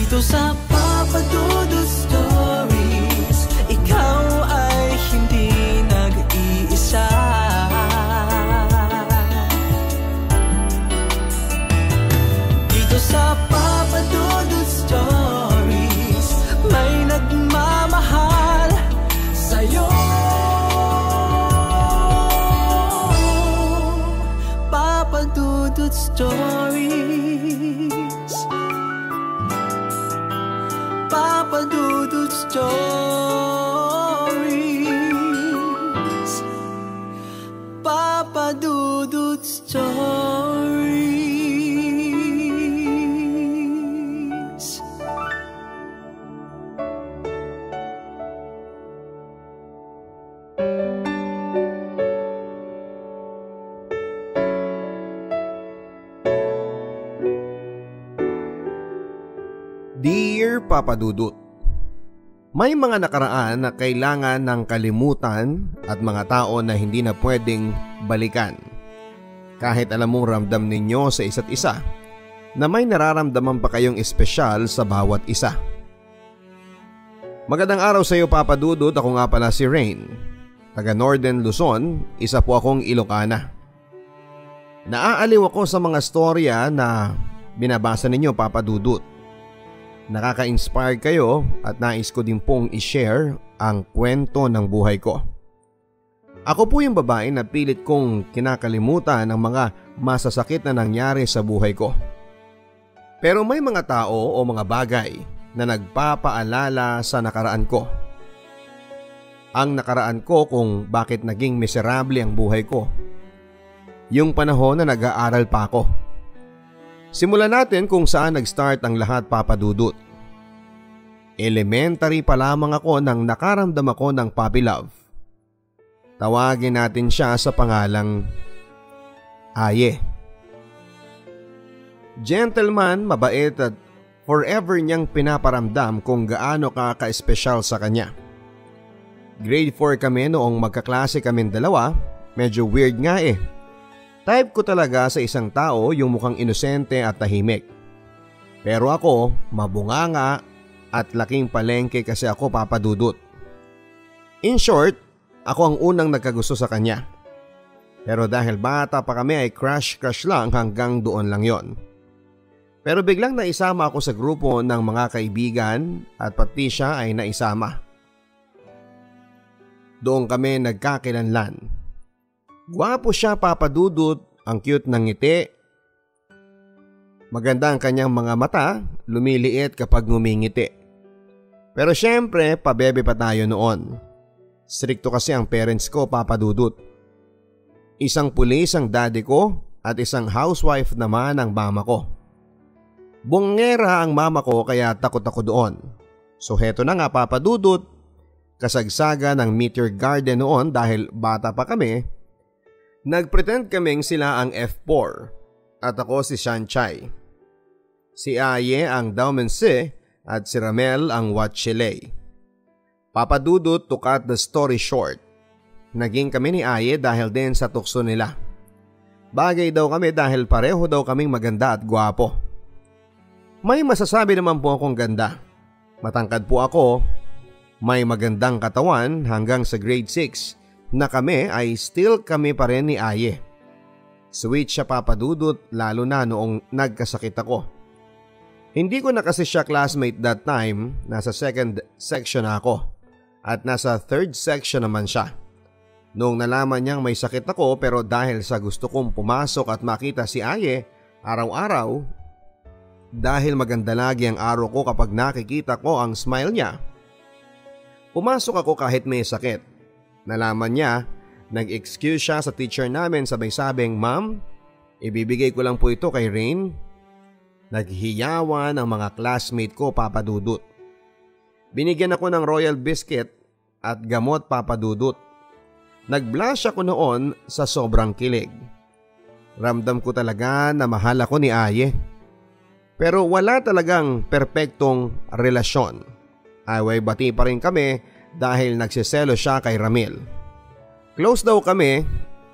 Dito sa Papa Dudut Stories, ikaw ay hindi nag-iisa. Dito sa Papa Dudut Stories, may nagmamahal sa'yo. Papa Dudut Stories, Papa Dudut Stories, Papa Dudut Stories. Dear Papa Dudut, may mga nakaraan na kailangan ng kalimutan at mga tao na hindi na pwedeng balikan. Kahit alam mong ramdam ninyo sa isa't isa na may nararamdaman pa kayong espesyal sa bawat isa. Magandang araw sa iyo Papa Dudut, ako nga pala si Rain. Taga Northern Luzon, isa po akong Ilocana. Naaaliw ako sa mga storya na binabasa ninyo Papa Dudut. Nakaka-inspire kayo at nais ko din pong i-share ang kwento ng buhay ko. Ako po yung babae na pilit kong kinakalimutan ang mga masasakit na nangyari sa buhay ko. Pero may mga tao o mga bagay na nagpapaalala sa nakaraan ko. Ang nakaraan ko kung bakit naging miserable ang buhay ko. Yung panahon na nag-aaral pa ako. Simulan natin kung saan nag-start ang lahat Papa Dudut. Elementary pa lamang ako nang nakaramdam ako ng puppy love. Tawagin natin siya sa pangalang Aye. Gentleman, mabait at forever niyang pinaparamdam kung gaano ka-espesyal sa kanya. Grade 4 kami noong magkaklase kaming dalawa, medyo weird nga eh. Type ko talaga sa isang tao yung mukhang inosente at tahimik. Pero ako, mabunganga at laking palengke kasi ako Papa Dudut. In short, ako ang unang nagkagusto sa kanya. Pero dahil bata pa kami ay crush lang hanggang doon lang yon. Pero biglang naisama ako sa grupo ng mga kaibigan at pati siya ay naisama. Doon kami nagkakilanlan. Gwapo siya Papa Dudut, ang cute ng ngiti. Maganda ang kanyang mga mata, lumiliit kapag ngumingiti. Pero syempre, pabebe pa tayo noon. Strikto kasi ang parents ko Papa Dudut. Isang pulis ang daddy ko at isang housewife naman ang mama ko. Bungera ang mama ko kaya takot ako doon. So heto na nga Papa Dudut, kasagsaga ng Meteor Garden noon dahil bata pa kami. Nagpretend kaming sila ang F4 at ako si Shanchay. Si Aye ang Daumense at si Ramel ang Watchile. Papa Dudut, to cut the story short, naging kami ni Aye dahil din sa tukso nila. Bagay daw kami dahil pareho daw kaming maganda at gwapo. May masasabi naman po akong ganda. Matangkad po ako, may magandang katawan hanggang sa grade 6. Na kami ay still kami pa rin ni Aye. Sweet siya Papa Dudut lalo na noong nagkasakit ako. Hindi ko na kasi siya classmate that time, nasa second section ako at nasa third section naman siya. Noong nalaman niyang may sakit ako pero dahil sa gusto kong pumasok at makita si Aye araw-araw, dahil maganda lagi ang araw ko kapag nakikita ko ang smile niya, pumasok ako kahit may sakit. Nalaman niya, nag-excuse siya sa teacher namin sabay-sabing, "Ma'am, ibibigay ko lang po ito kay Rain." Naghiyawan ang mga classmate ko Papa Dudut. Binigyan ako ng royal biscuit at gamot Papa Dudut. Nag-blush ako noon sa sobrang kilig. Ramdam ko talaga na mahal ako ni Aye. Pero wala talagang perpektong relasyon. Away-bati pa rin kami dahil nagsiselo siya kay Ramil. Close daw kami,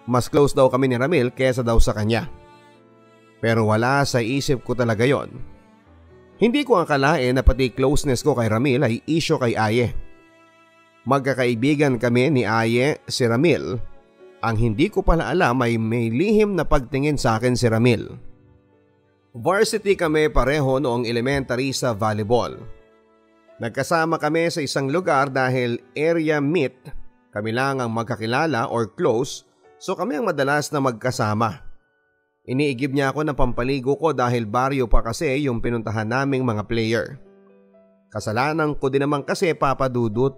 mas close daw kami ni Ramil kesa daw sa kanya. Pero wala sa isip ko talaga yon. Hindi ko akalain na pati closeness ko kay Ramil ay isyo kay Aye. Magkakaibigan kami ni Aye si Ramil. Ang hindi ko pala alam ay may lihim na pagtingin sa akin si Ramil. Varsity kami pareho noong elementary sa volleyball. Nagkasama kami sa isang lugar dahil area meet. Kami lang ang magkakilala or close, so kami ang madalas na magkasama. Iniigib niya ako ng pampaligo ko dahil baryo pa kasi yung pinuntahan naming mga player. Kasalanan ko din naman kasi, Papa Dudut.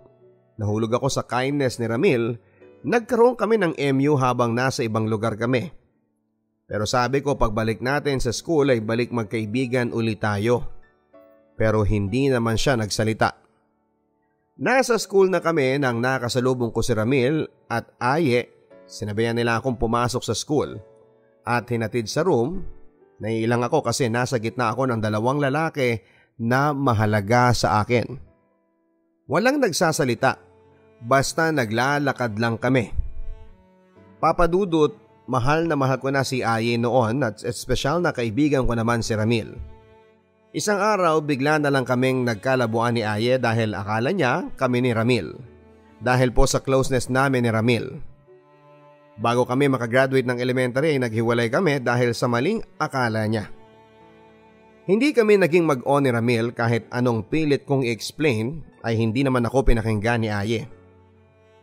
Nahulog ako sa kindness ni Ramil. Nagkaroon kami ng MU habang nasa ibang lugar kami. Pero sabi ko pagbalik natin sa school ay balik magkaibigan ulit tayo. Pero hindi naman siya nagsalita. Nasa school na kami nang nakasalubong ko si Ramil at Aye. Sinabayan nila akong pumasok sa school at hinatid sa room. Naiilang ako kasi nasa gitna ako ng dalawang lalaki na mahalaga sa akin. Walang nagsasalita, basta naglalakad lang kami. Papa Dudut, mahal na mahal ko na si Aye noon at espesyal na kaibigan ko naman si Ramil. Isang araw bigla na lang kaming nagkalabuan ni Aye dahil akala niya kami ni Ramil. Dahil po sa closeness namin ni Ramil. Bago kami makagraduate ng elementary ay naghiwalay kami dahil sa maling akala niya. Hindi kami naging mag-on ni Ramil kahit anong pilit kong i-explain ay hindi naman ako pinakinggan ni Aye.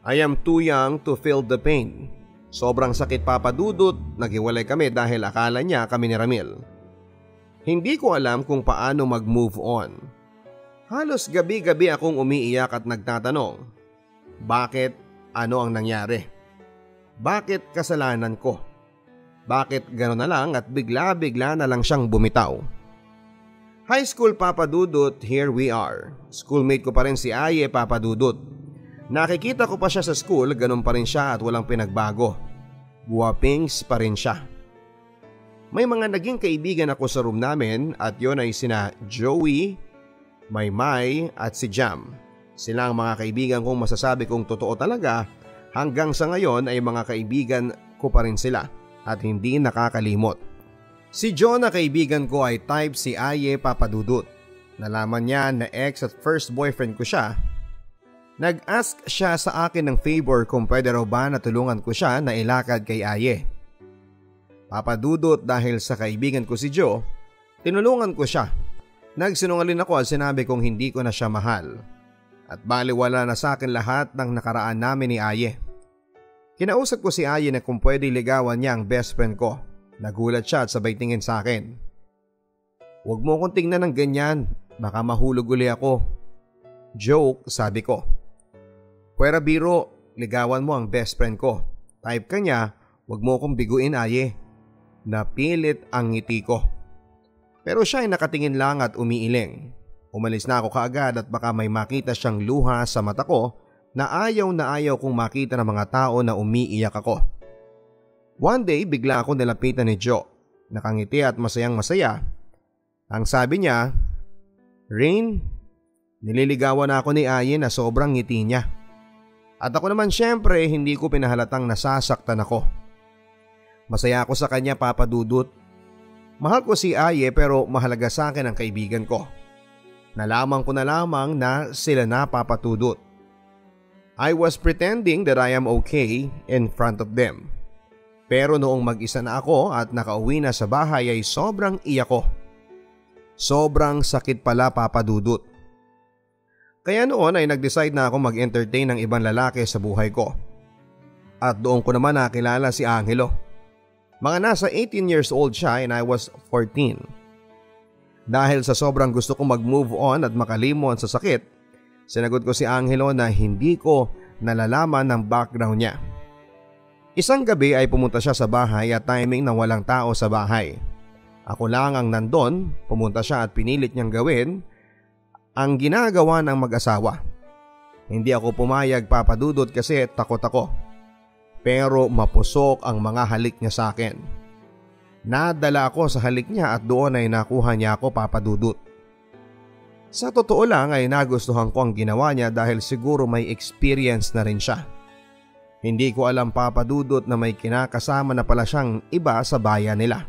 I am too young to feel the pain. Sobrang sakit, Papa Dudut, naghiwalay kami dahil akala niya kami ni Ramil. Hindi ko alam kung paano mag-move on. Halos gabi-gabi akong umiiyak at nagtatanong, bakit? Ano ang nangyari? Bakit kasalanan ko? Bakit gano'n na lang at bigla-bigla na lang siyang bumitaw? High school, Papa Dudut, here we are. Schoolmate ko pa rin si Aye, Papa Dudut. Nakikita ko pa siya sa school, ganun pa rin siya at walang pinagbago. Guwapings pa rin siya. May mga naging kaibigan ako sa room namin at yon ay sina Joey, Maymay at si Jam. Sila ang mga kaibigan kong masasabi kong totoo talaga. Hanggang sa ngayon ay mga kaibigan ko pa rin sila at hindi nakakalimot. Si John na kaibigan ko ay type si Aye, Papa Dudut. Nalaman niya na ex at first boyfriend ko siya. Nag-ask siya sa akin ng favor kung pwede raw ba na tulungan ko siya na ilakad kay Aye. Papa Dudut, dahil sa kaibigan ko si Joe, tinulungan ko siya. Nagsinungaling ako at sinabi kong hindi ko na siya mahal. At baliwala na sa akin lahat ng nakaraan namin ni Aye. Kinausap ko si Aye na kung pwede ligawan niya ang best friend ko. Nagulat siya at sabay tingin sa akin. Huwag mo akong tingnan ng ganyan, baka mahulog uli ako. Joke, sabi ko. Pwera biro, ligawan mo ang best friend ko. Type ka niya, huwag mo akong biguin, Aye. Napilit ang ngiti ko. Pero siya ay nakatingin lang at umiiling. Umalis na ako kaagad at baka may makita siyang luha sa mata ko na ayaw kong makita ng mga tao na umiiyak ako. One day bigla ako nilapitan ni Joe. Nakangiti at masayang masaya. Ang sabi niya, Rain, nililigawan ako ni Aye na sobrang ngiti niya. At ako naman syempre hindi ko pinahalatang nasasaktan ako. Masaya ako sa kanya, Papa Dudut. Mahal ko si Aye pero mahalaga sa akin ang kaibigan ko. Nalaman ko na lamang na sila na, Papa Dudut. I was pretending that I am okay in front of them. Pero noong mag-isa na ako at nakauwi na sa bahay ay sobrang iyak ko. Sobrang sakit pala, Papa Dudut. Kaya noon ay nag-decide na ako mag-entertain ng ibang lalaki sa buhay ko. At doon ko naman nakilala si Angelo. Mga nasa 18 years old siya and I was 14. Dahil sa sobrang gusto kong mag-move on at makalimon sa sakit, sinagot ko si Angelo na hindi ko nalalaman ng background niya. Isang gabi ay pumunta siya sa bahay at timing na walang tao sa bahay. Ako lang ang nandon, pumunta siya at pinilit niyang gawin ang ginagawa ng mag-asawa. Hindi ako pumayag, Papa Dudut, kasi takot ako. Pero mapusok ang mga halik niya sa akin. Nadala ako sa halik niya at doon ay nakuha niya ako, Papa Dudut. Sa totoo lang ay nagustuhan ko ang ginawa niya dahil siguro may experience na rin siya. Hindi ko alam, Papa Dudut, na may kinakasama na pala siyang iba sa bayan nila.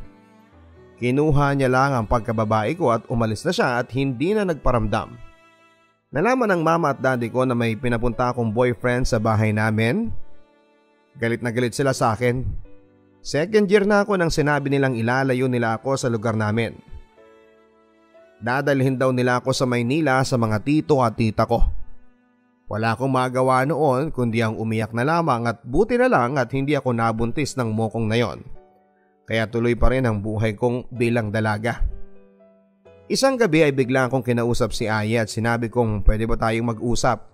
Kinuha niya lang ang pagkababae ko at umalis na siya at hindi na nagparamdam. Nalaman ng mama at daddy ko na may pinapunta akong boyfriend sa bahay namin. Galit na galit sila sa akin. Second year na ako nang sinabi nilang ilalayo nila ako sa lugar namin. Dadalhin daw nila ako sa Maynila sa mga tito at tita ko. Wala akong magawa noon kundi ang umiyak na lamang at buti na lang at hindi ako nabuntis ng mokong na yon. Kaya tuloy pa rin ang buhay kong bilang dalaga. Isang gabi ay bigla akong kinausap si Aya at sinabi kong pwede ba tayong mag-usap?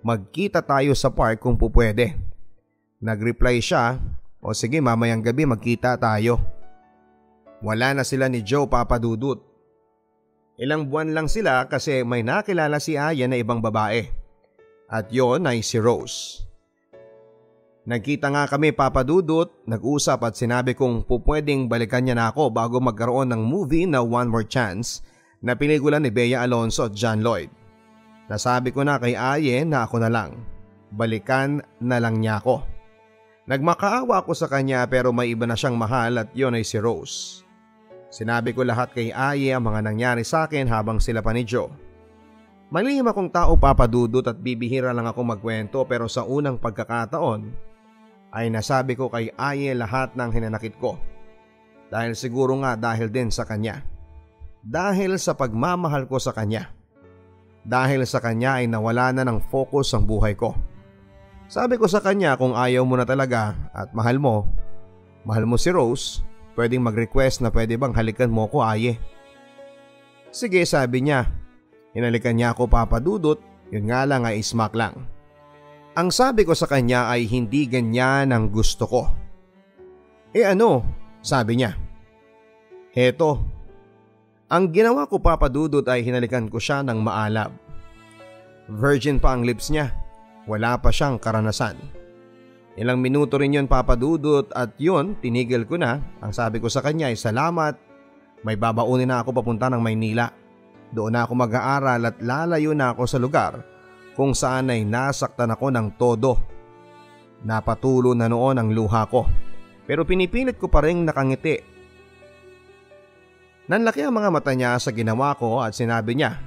Magkita tayo sa park kung pupwede. Nag-reply siya, o sige mamayang gabi magkita tayo. Wala na sila ni Joe, Papa Dudut. Ilang buwan lang sila kasi may nakilala si Aya na ibang babae. At yon ay si Rose. Nagkita nga kami, Papa Dudut, nag-usap at sinabi kong pupwedeng balikan niya na ako bago magkaroon ng movie na One More Chance na pelikula ni Bea Alonzo at John Lloyd. Nasabi ko na kay Aya na ako na lang. Balikan na lang niya ako. Nagmakaawa ako sa kanya pero may iba na siyang mahal at yon ay si Rose. Sinabi ko lahat kay Aya ang mga nangyari sa akin habang sila pa ni Joe. Malihim akong tao, Papa Dudut, at bibihira lang ako magkwento pero sa unang pagkakataon ay nasabi ko kay Aya lahat ng hinanakit ko. Dahil siguro nga dahil din sa kanya. Dahil sa pagmamahal ko sa kanya. Dahil sa kanya ay nawala na ng focus ang buhay ko. Sabi ko sa kanya kung ayaw mo na talaga at mahal mo si Rose, pwedeng mag-request na pwede bang halikan mo ko, Aya. Sige, sabi niya. Hinalikan niya ako, Papa Dudut, yun nga lang ay smack lang. Ang sabi ko sa kanya ay hindi ganyan ang gusto ko. Ano? Sabi niya. Heto. Ang ginawa ko, Papa Dudut, ay hinalikan ko siya ng maalab. Virgin pa ang lips niya. Wala pa siyang karanasan. Ilang minuto rin yun, Papa Dudut, at yun, tinigil ko na. Ang sabi ko sa kanya ay salamat. May babaunin na ako papunta ng Maynila. Doon na ako mag-aaral at lalayo na ako sa lugar kung saan ay nasaktan ako ng todo. Napatulo na noon ang luha ko. Pero pinipilit ko pa rin nakangiti. Nanlaki ang mga mata niya sa ginawa ko at sinabi niya.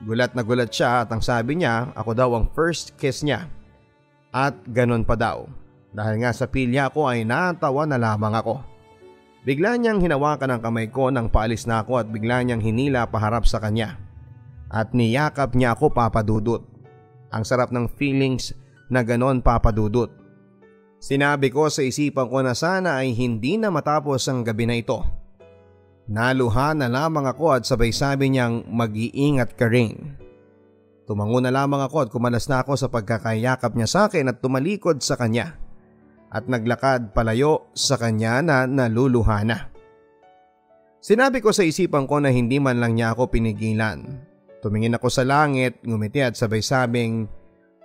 Gulat na gulat siya at ang sabi niya ako daw ang first kiss niya. At ganun pa daw. Dahil nga sa pilya ko ay natawa na lamang ako. Bigla niyang hinawakan ang kamay ko nang paalis na ako at bigla niyang hinila paharap sa kanya. At niyakap niya ako, Papa Dudut. Ang sarap ng feelings na ganon, Papa Dudut. Sinabi ko sa isipan ko na sana ay hindi na matapos ang gabi na ito. Naluha na lamang ako at sabay sabi niyang mag-iingat ka rin. Tumango na lamang ako at kumalas na ako sa pagkakayakap niya sa akin at tumalikod sa kanya. At naglakad palayo sa kanya na naluluha na. Sinabi ko sa isipan ko na hindi man lang niya ako pinigilan. Tumingin ako sa langit, ngumiti at sabay sabing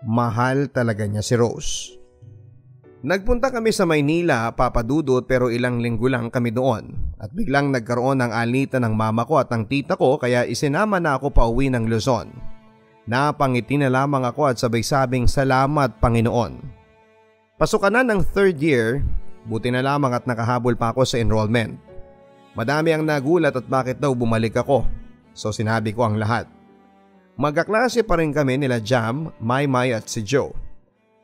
mahal talaga niya si Rose. Nagpunta kami sa Maynila, Papa Dudut, pero ilang linggo lang kami doon. At biglang nagkaroon ng alitan ng mama ko at ng tita ko kaya isinama na ako pauwi ng Luzon. Napangiti na lamang ako at sabay sabing salamat, Panginoon. Pasukan na ng third year, buti na lamang at nakahabol pa ako sa enrollment. Madami ang nagulat at bakit daw bumalik ako, so sinabi ko ang lahat. Magkaklase pa rin kami nila Jam, Maymay at si Joe.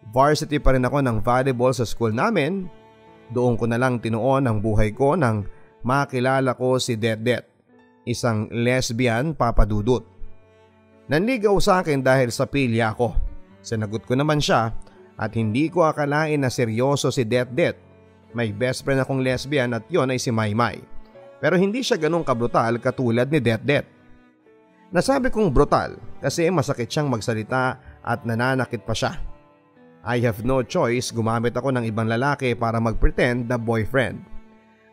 Varsity pa rin ako ng volleyball sa school namin. Doon ko na lang tinuon ang buhay ko nang makilala ko si Det, isang lesbian, Papa Dudut. Nanligaw sa akin dahil sa pilya ko. Sinagot ko naman siya at hindi ko akalain na seryoso si Det. May best friend akong lesbian at yon ay si Maymay. Pero hindi siya ganun kabrutal katulad ni Det. Nasabi kong brutal kasi masakit siyang magsalita at nananakit pa siya. I have no choice, gumamit ako ng ibang lalaki para mag-pretend na boyfriend.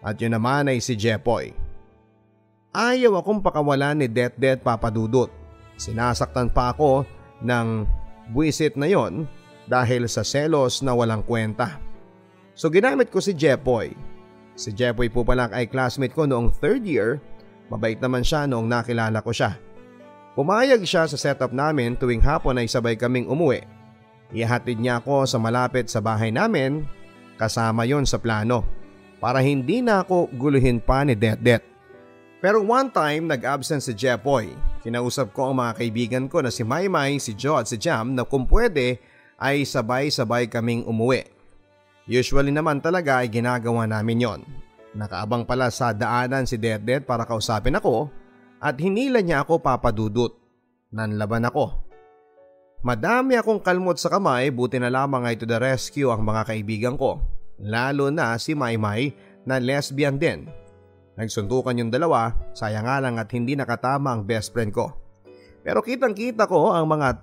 At yun naman ay si Jepoy. Ayaw akong pakawalan ni Det, Papa Dudut. Sinasaktan pa ako ng buwisit na yon dahil sa selos na walang kwenta. So ginamit ko si Jepoy. Si Jepoy po pala ay classmate ko noong third year. Mabait naman siya noong nakilala ko siya. Pumayag siya sa setup namin tuwing hapon ay sabay kaming umuwi. Ihatid niya ako sa malapit sa bahay namin, kasama yon sa plano. para hindi na ako guluhin pa ni Det. Pero one time nag-absent si Jepoy. Kinausap ko ang mga kaibigan ko na si Maymay, si Joe at si Jam na kung pwede ay sabay-sabay kaming umuwi. Usually naman talaga ay ginagawa namin yon. Nakaabang pala sa daanan si Det para kausapin ako at hinila niya ako papadudot. Nanlaban ako. Madami akong kalmot sa kamay, buti na lamang ay to the rescue ang mga kaibigan ko. Lalo na si Maymay na lesbian din. Nagsuntukan yung dalawa, sayang nga lang at hindi nakatama ang best friend ko. Pero kitang kita ko ang mga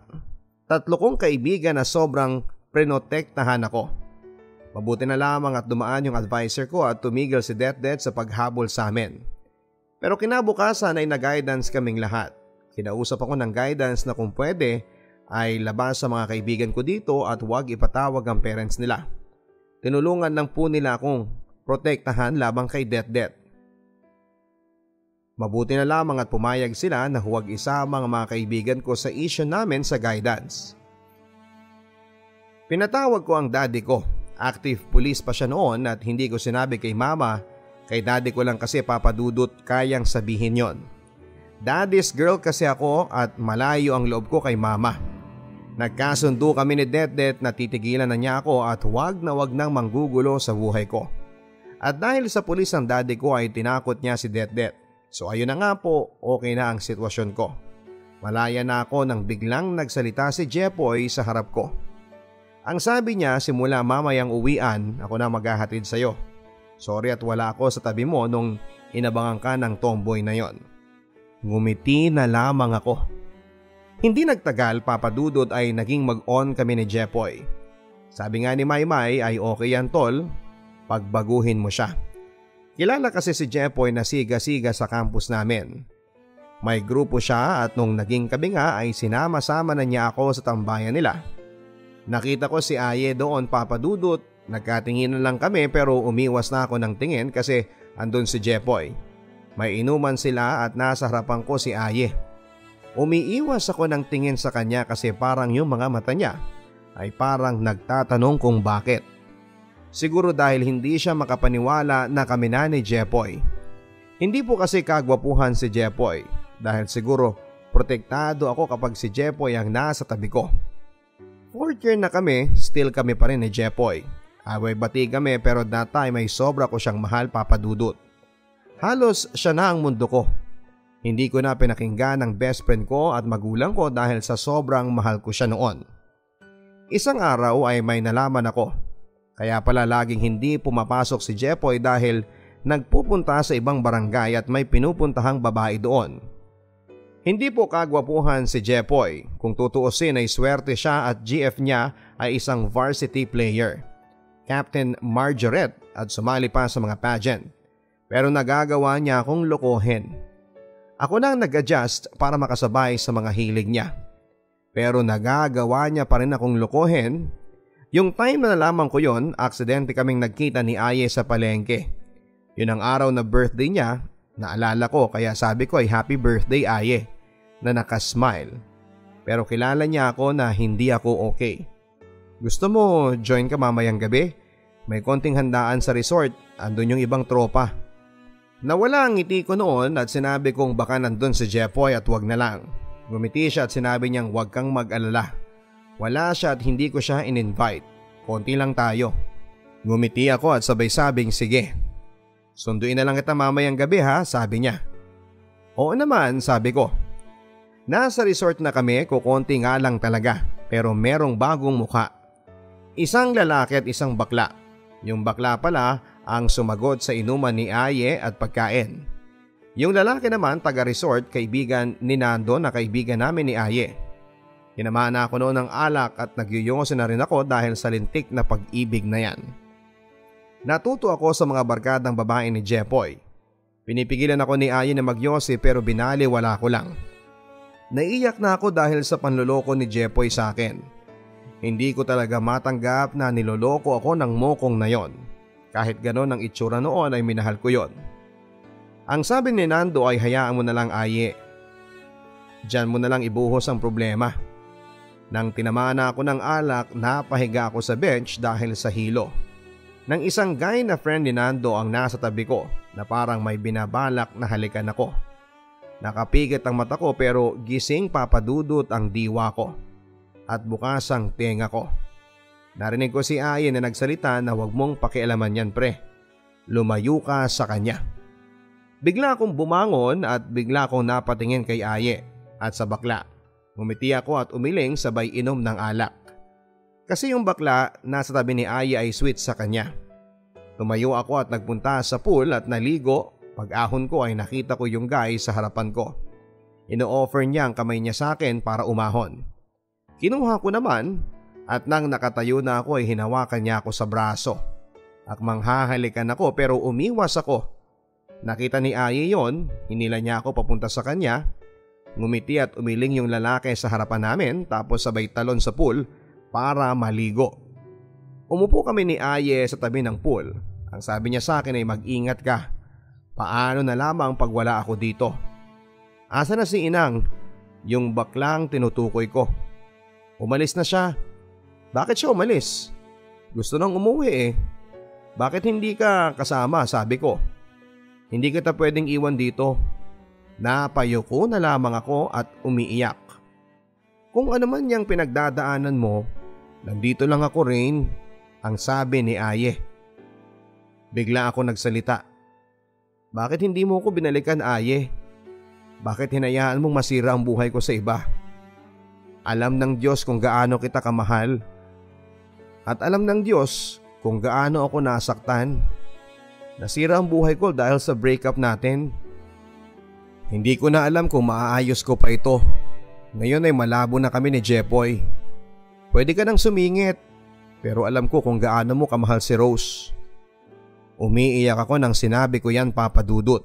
tatlo kong kaibigan na sobrang prenotektahan ako. Mabuti na lamang at dumaan yung advisor ko at tumigil si Det sa paghabol sa amin. Pero kinabukasan ay nag-guidance kaming lahat. Kinausap ako ng guidance na kung pwede ay labas sa mga kaibigan ko dito at huwag ipatawag ang parents nila. Tinulungan lang po nila akong protektahan labang kay Det. Mabuti na lamang at pumayag sila na huwag isama ang mga kaibigan ko sa issue namin sa guidance. Pinatawag ko ang daddy ko. Active police pa siya noon at hindi ko sinabi kay mama. Kay daddy ko lang kasi papadudot kayang sabihin yon. Daddy's girl kasi ako at malayo ang loob ko kay mama. Nagkasundo kami ni Det na titigilan na niya ako at wag nang manggugulo sa buhay ko. At dahil sa pulis ang daddy ko ay tinakot niya si Det. So ayun na nga po, okay na ang sitwasyon ko. Malaya na ako nang biglang nagsalita si Jepoy sa harap ko. Ang sabi niya, simula mamayang uwian, ako na maghahatid sa'yo. Sorry at wala ako sa tabi mo nung inabangan ka ng tomboy na yon. Ngumiti na lamang ako. Hindi nagtagal, papadudod ay naging mag-on kami ni Jepoy. Sabi nga ni Maymay ay okay yan tol, pagbaguhin mo siya. Kilala kasi si Jepoy na siga-siga sa campus namin. May grupo siya at nung naging kami nga ay sinama-sama na niya ako sa tambayan nila. Nakita ko si Aye doon papadudot, nagkatinginan lang kami pero umiwas na ako ng tingin kasi andun si Jepoy. May inuman sila at nasa harapan ko si Aye. Umiiwas ako ng tingin sa kanya kasi parang yung mga mata niya ay parang nagtatanong kung bakit. Siguro dahil hindi siya makapaniwala na kami na ni Jepoy. Hindi po kasi kagwapuhan si Jepoy dahil siguro protektado ako kapag si Jepoy ang nasa tabi ko. 4th year na kami, still kami pa rin ni Jepoy. Away-bati kami pero that time ay sobra ko siyang mahal papadudot. Halos siya na ang mundo ko. Hindi ko na pinakinggan ang best friend ko at magulang ko dahil sa sobrang mahal ko siya noon. Isang araw ay may nalaman ako. Kaya pala laging hindi pumapasok si Jepoy dahil nagpupunta sa ibang barangay at may pinupuntahang babae doon. Hindi po kagwapuhan si Jepoy. Kung tutuusin ay swerte siya at GF niya ay isang varsity player, Captain Margaret, at sumali pa sa mga pageant. Pero nagagawa niya akong lokohin. Ako nang nag-adjust para makasabay sa mga hilig niya. Pero nagagawa niya pa rin akong lokohin. Yung time na nalaman ko yon, aksidente kaming nagkita ni Aye sa palengke. Yun ang araw na birthday niya, naalala ko kaya sabi ko ay happy birthday Aye, na nakasmile. Pero kilala niya ako na hindi ako okay. Gusto mo join ka mamayang gabi? May konting handaan sa resort, andun yung ibang tropa. Nawala ang ngiti ko noon at sinabi kong baka nandun si Jepoy at wag na lang. Gumiti siya at sinabi niyang wag kang mag-alala. Wala siya at hindi ko siya in-invite. Konti lang tayo. Ngumiti ako at sabay sabing sige. Sunduin na lang kita mamayang gabi ha, sabi niya. Oo naman, sabi ko. Nasa resort na kami, kukonti nga lang talaga, pero merong bagong mukha. Isang lalaki at isang bakla. Yung bakla pala ang sumagot sa inuman ni Aye at pagkain. Yung lalaki naman taga-resort, kaibigan ni Nando na kaibigan namin ni Aye. Tinamaan na ako noon ng alak at nagyuyoso na rin ako dahil sa lintik na pag-ibig na yan. Natuto ako sa mga barkadang babae ni Jepoy. Pinipigilan ako ni Aye na magyosi pero binaliwala ko lang. Naiyak na ako dahil sa panloloko ni Jepoy sa akin. Hindi ko talaga matanggap na niloloko ako ng mokong na yon. Kahit ganon ang itsura noon ay minahal ko yon. Ang sabi ni Nando ay hayaan mo na lang Aye. Diyan mo na lang ibuhos ang problema. Nang tinamaan na ako ng alak, napahiga ako sa bench dahil sa hilo. Nang isang guy na friend ni Nando ang nasa tabi ko na parang may binabalak na halikan ako. Nakapikit ang mata ko pero gising papadudot ang diwa ko at bukas ang tenga ko. Narinig ko si Aye na nagsalita na huwag mong pakialaman yan pre. Lumayo ka sa kanya. Bigla akong bumangon at bigla akong napatingin kay Aye at sa bakla. Ngumiti ako at umiling sabay inom ng alak. Kasi yung bakla nasa tabi ni Aye ay sweet sa kanya. Tumayo ako at nagpunta sa pool at naligo. Pag-ahon ko ay nakita ko yung guy sa harapan ko. Ino-offer niya ang kamay niya sa akin para umahon. Kinuha ko naman at nang nakatayo na ako ay hinawakan niya ako sa braso. Akmang hahalikan ako pero umiwas ako. Nakita ni Aye yon, hinila niya ako papunta sa kanya. Ngumiti at umiling yung lalaki sa harapan namin tapos sabay talon sa pool para maligo. Umupo kami ni Aye sa tabi ng pool. Ang sabi niya sa akin ay mag-ingat ka. Paano na lamang pag wala ako dito? Asa na si Inang? Yung baklang tinutukoy ko. Umalis na siya. Bakit siya umalis? Gusto nang umuwi eh. Bakit hindi ka kasama? Sabi ko. Hindi kita pwedeng iwan dito. Napayuko na lamang ako at umiiyak. Kung ano man yung pinagdadaanan mo, nandito lang ako Rain, ang sabi ni Aye. Bigla ako nagsalita. Bakit hindi mo ko binalikan Aye? Bakit hinayaan mong masira ang buhay ko sa iba? Alam ng Diyos kung gaano kita kamahal. At alam ng Diyos kung gaano ako nasaktan. Nasira ang buhay ko dahil sa breakup natin. Hindi ko na alam kung maaayos ko pa ito. Ngayon ay malabo na kami ni Jepoy. Pwede ka nang sumingit. Pero alam ko kung gaano mo kamahal si Rose. Umiiyak ako nang sinabi ko yan papadudot.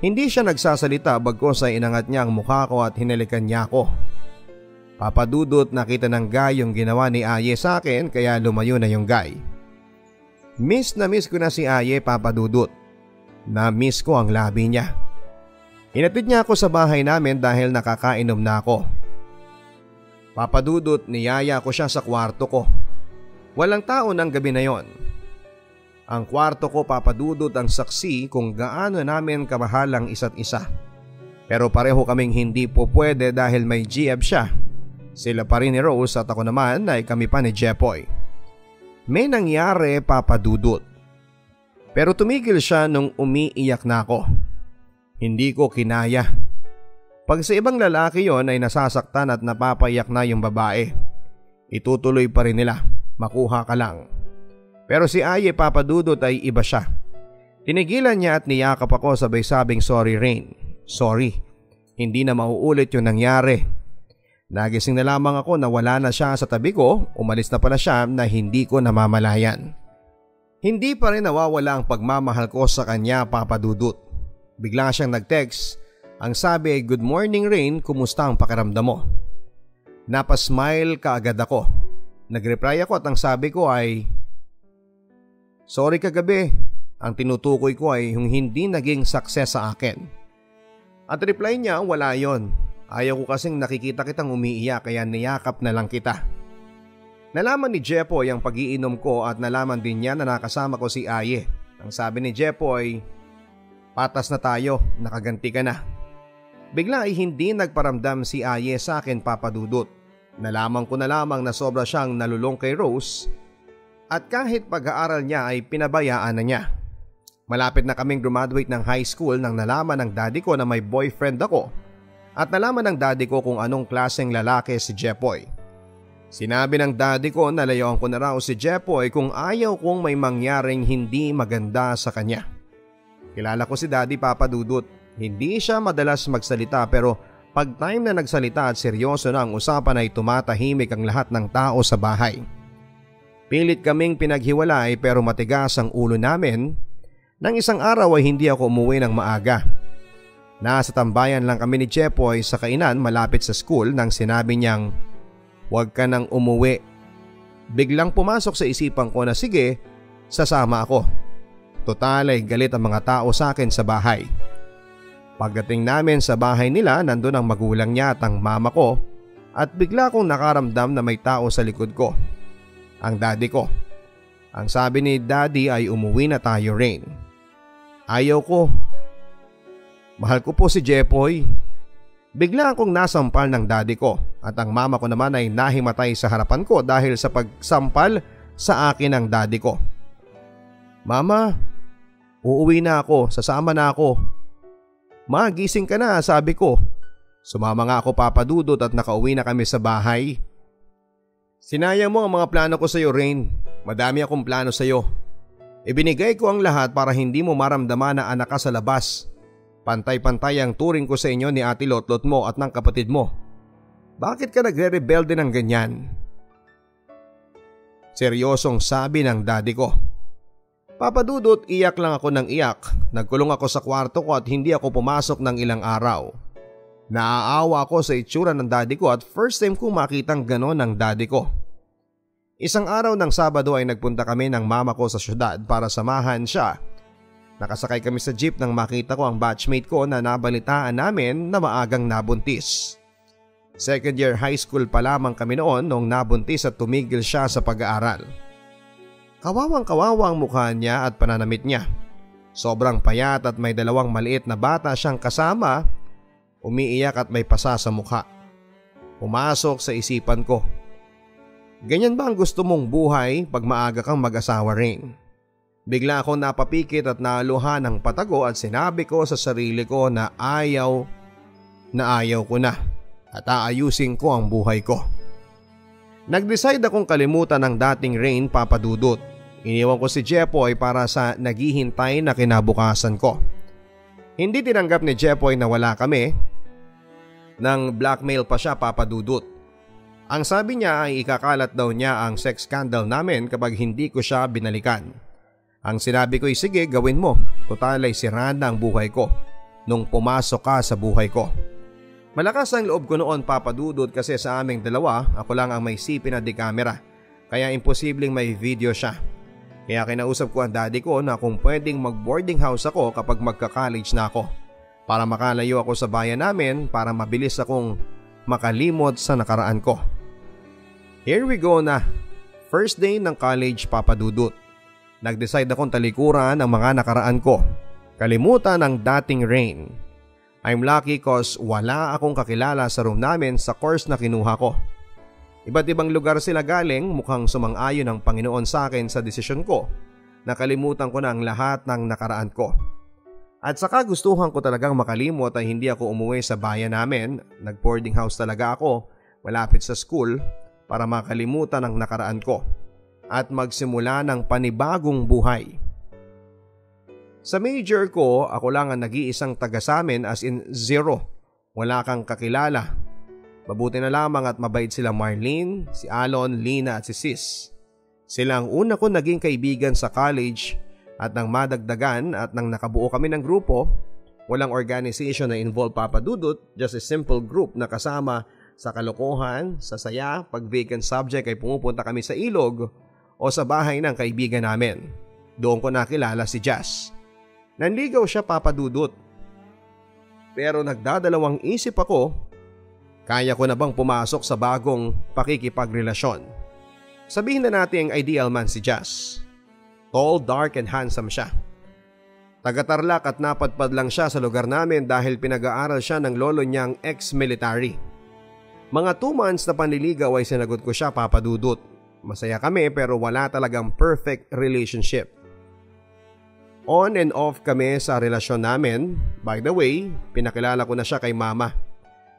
Hindi siya nagsasalita bagkos ay inangat niya ang mukha ko at hinalikan niya ako. Papadudot nakita ng guy yung ginawa ni Aye sa akin kaya lumayo na yung guy. Miss na miss ko na si Aye papadudot. Na-miss ko ang labi niya. Hinatid niya ako sa bahay namin dahil nakakainom na ako. Papadudot niyaya ko siya sa kwarto ko. Walang tao ng gabi na yon. Ang kwarto ko papadudot ang saksi kung gaano namin kamahal ang isa't isa. Pero pareho kaming hindi po pwede dahil may GF siya. Sila pa rin ni Rose at ako naman ay kami pa ni Jepoy. May nangyari papadudot. Pero tumigil siya nung umiiyak na ako. Hindi ko kinaya. Pag sa ibang lalaki yon ay nasasaktan at napapayak na yung babae. Itutuloy pa rin nila. Makuha ka lang. Pero si Aye papadudot ay iba siya. Tinigilan niya at niyakap ako sabay sabing sorry Rain. Sorry. Hindi na mauulit yung nangyari. Nagising na lamang ako na wala na siya sa tabi ko. Umalis na pala siya na hindi ko namamalayan. Hindi pa rin nawawala ang pagmamahal ko sa kanya papadudot. Bigla siyang nag-text. Ang sabi ay good morning Rain, kumusta ang pakiramdam mo? Napasmile kaagad ako. Nag-reply ako at ang sabi ko ay sorry kagabi, ang tinutukoy ko ay yung hindi naging success sa akin. At reply niya wala yon. Ayaw ko kasing nakikita kitang umiiyak kaya niyakap na lang kita. Nalaman ni Jepoy ang pag-iinom ko at nalaman din niya na nakasama ko si Aye. Ang sabi ni Jepoy, patas na tayo, nakaganti ka na. Bigla ay hindi nagparamdam si Aye sa akin papadudot. Nalaman ko na lamang na sobra siyang nalulong kay Rose. At kahit pag-aaral niya ay pinabayaan na niya. Malapit na kaming graduate ng high school nang nalaman ng daddy ko na may boyfriend ako. At nalaman ng daddy ko kung anong klaseng lalaki si Jepoy. Sinabi ng daddy ko na layuan ko na raw si Jepoy kung ayaw kong may mangyaring hindi maganda sa kanya. Kilala ko si daddy papadudot. Hindi siya madalas magsalita pero pag time na nagsalita at seryoso na ang usapan ay tumatahimik ang lahat ng tao sa bahay. Pilit kaming pinaghiwalay pero matigas ang ulo namin. Nang isang araw ay hindi ako umuwi ng maaga. Nasa tambayan lang kami ni Jepoy sa kainan malapit sa school nang sinabi niyang huwag ka nang umuwi. Biglang pumasok sa isipan ko na sige, sasama ako. Total ay galit ang mga tao sa akin sa bahay. Pagdating namin sa bahay nila nandun ang magulang niya at ang mama ko at bigla akong nakaramdam na may tao sa likod ko. Ang daddy ko. Ang sabi ni Daddy ay umuwi na tayo, Rain. Ayaw ko. Mahal ko po si Jepoy. Bigla akong nasampal ng daddy ko at ang mama ko naman ay nahimatay sa harapan ko dahil sa pagsampal sa akin ng daddy ko. Mama, uuwi na ako, sasama na ako. Ma, gising ka na, sabi ko. Sumama nga ako, Papa Dudut, at nakauwi na kami sa bahay. Sinayang mo ang mga plano ko sa iyo, Rain. Madami akong plano sa iyo. Ibinigay ko ang lahat para hindi mo maramdaman na anak ka sa labas. Pantay-pantay ang turing ko sa inyo ni Ate Lotlot mo at ng kapatid mo. Bakit ka nagre-rebelde ng ganyan? Seryosong sabi ng daddy ko. Papa Dudut, iyak lang ako ng iyak. Nagkulong ako sa kwarto ko at hindi ako pumasok ng ilang araw. Naaawa ako sa itsura ng daddy ko at first time kong makitang ganon ng daddy ko. Isang araw ng Sabado ay nagpunta kami ng mama ko sa syudad para samahan siya. Nakasakay kami sa jeep nang makita ko ang batchmate ko na nabalitaan namin na maagang nabuntis. Second year high school pa lamang kami noon nung nabuntis at tumigil siya sa pag-aaral. Kawawang-kawawa ang mukha niya at pananamit niya. Sobrang payat at may dalawang maliit na bata siyang kasama. Umiiyak at may pasa sa mukha. Pumasok sa isipan ko. Ganyan ba ang gusto mong buhay pag maaga kang mag-asawa, Rain? Bigla akong napapikit at naluha ng patago at sinabi ko sa sarili ko na ayaw ko na at aayusin ko ang buhay ko. Nag-decide akong kalimutan ang dating Rain, Papa Dudut. Iniwan ko si Jepoy para sa naghihintay na kinabukasan ko. Hindi tinanggap ni Jepoy na wala kami. Nang blackmail pa siya, Papa Dudut. Ang sabi niya ay ikakalat daw niya ang sex scandal namin kapag hindi ko siya binalikan. Ang sinabi ko ay sige, gawin mo. Total ay sira na ang buhay ko nung pumasok ka sa buhay ko. Malakas ang loob ko noon, Papa Dudut, kasi sa aming dalawa ako lang ang may CP na di-camera. Kaya imposibleng may video siya. Kaya kinausap ko ang daddy ko na kung pwedeng mag-boarding house ako kapag magka-college na ako. Para makalayo ako sa bayan namin para mabilis akong makalimot sa nakaraan ko. Here we go na. First day ng college, Papa Dudut. Nag-decide akong talikuran ang mga nakaraan ko. Kalimutan ang dating Rain. I'm lucky cause wala akong kakilala sa room namin sa course na kinuha ko. Iba't ibang lugar sila galing, mukhang sumang-ayon ang Panginoon sa akin sa desisyon ko. Nakalimutan ko na ang lahat ng nakaraan ko. At sa kagustuhan ko talagang makalimot ay hindi ako umuwi sa bayan namin. Nag-boarding house talaga ako malapit sa school para makalimutan ang nakaraan ko at magsimula ng panibagong buhay. Sa major ko, ako lang ang nag-iisang taga sa amin, as in zero. Wala kang kakilala. Mabuti na lamang at mabait sila Marlene, si Alon, Lina at si Sis. Sila ang una ko naging kaibigan sa college at nang madagdagan at nang nakabuo kami ng grupo, walang organization na involve, Papa Dudut, just a simple group na kasama sa kalokohan, sa saya, pag vacant subject ay pumupunta kami sa ilog o sa bahay ng kaibigan namin. Doon ko nakilala si Jazz. Nanligaw siya, Papa Dudut. Pero nagdadalawang isip ako, kaya ko na bang pumasok sa bagong pakikipagrelasyon? Sabihin na natin ang ideal man si Jazz. Tall, dark and handsome siya. Taga-Tarlac at napadpad lang siya sa lugar namin dahil pinag-aaral siya ng lolo niyang ex-military. Mga 2 months na panliligaw ay sinagot ko siya, Papa Dudut. Masaya kami pero wala talagang perfect relationship. On and off kami sa relasyon namin. By the way, pinakilala ko na siya kay Mama.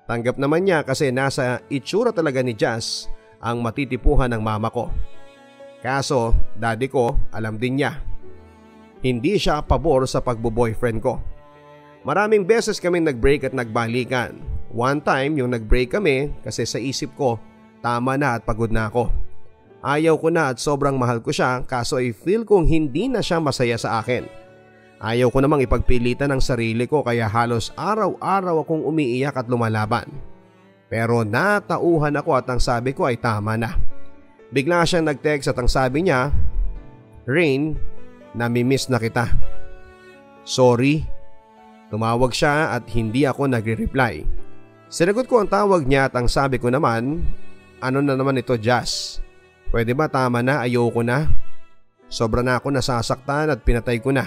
Tanggap naman niya kasi nasa itsura talaga ni Jazz ang matitipuhan ng mama ko. Kaso, daddy ko, alam din niya. Hindi siya pabor sa pagbo-boyfriend ko. Maraming beses kaming nag-break at nagbalikan. One time yung nag-break kami kasi sa isip ko, tama na at pagod na ako. Ayaw ko na at sobrang mahal ko siya, kaso ay feel kong hindi na siya masaya sa akin. Ayaw ko namang ipagpilitan ang sarili ko kaya halos araw-araw akong umiiyak at lumalaban. Pero natauhan ako at ang sabi ko ay tama na. Bigla siyang nag-text at ang sabi niya, Rain, namimiss na kita. Sorry. Tumawag siya at hindi ako nagre-reply. Sinagot ko ang tawag niya at ang sabi ko naman, ano na naman ito, Jazz? Pwede ba tama na, ayoko na? Sobra na ako nasasaktan at pinatay ko na.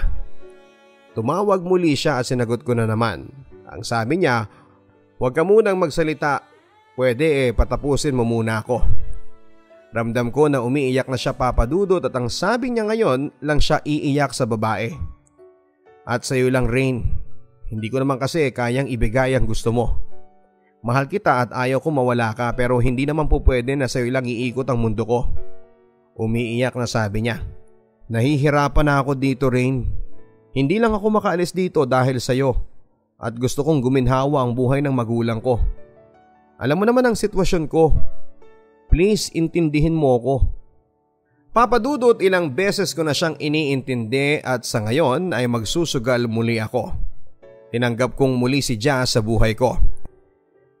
Tumawag muli siya at sinagot ko na naman. Ang sabi niya, huwag ka munang magsalita. Pwede patapusin mo muna ako. Ramdam ko na umiiyak na siya Papa Dudut at ang sabi niya ngayon lang siya iiyak sa babae. At sa'yo lang Rain, hindi ko naman kasi kayang ibigay ang gusto mo. Mahal kita at ayaw ko mawala ka pero hindi naman po pwede na sa'yo lang iikot ang mundo ko. Umiiyak na sabi niya. Nahihirapan na ako dito Rain. Hindi lang ako makaalis dito dahil sa'yo at gusto kong guminhawa ang buhay ng magulang ko. Alam mo naman ang sitwasyon ko. Please intindihin mo ko. Papa Dudut, ilang beses ko na siyang iniintindi at sa ngayon ay magsusugal muli ako. Tinanggap kong muli si Jazz sa buhay ko.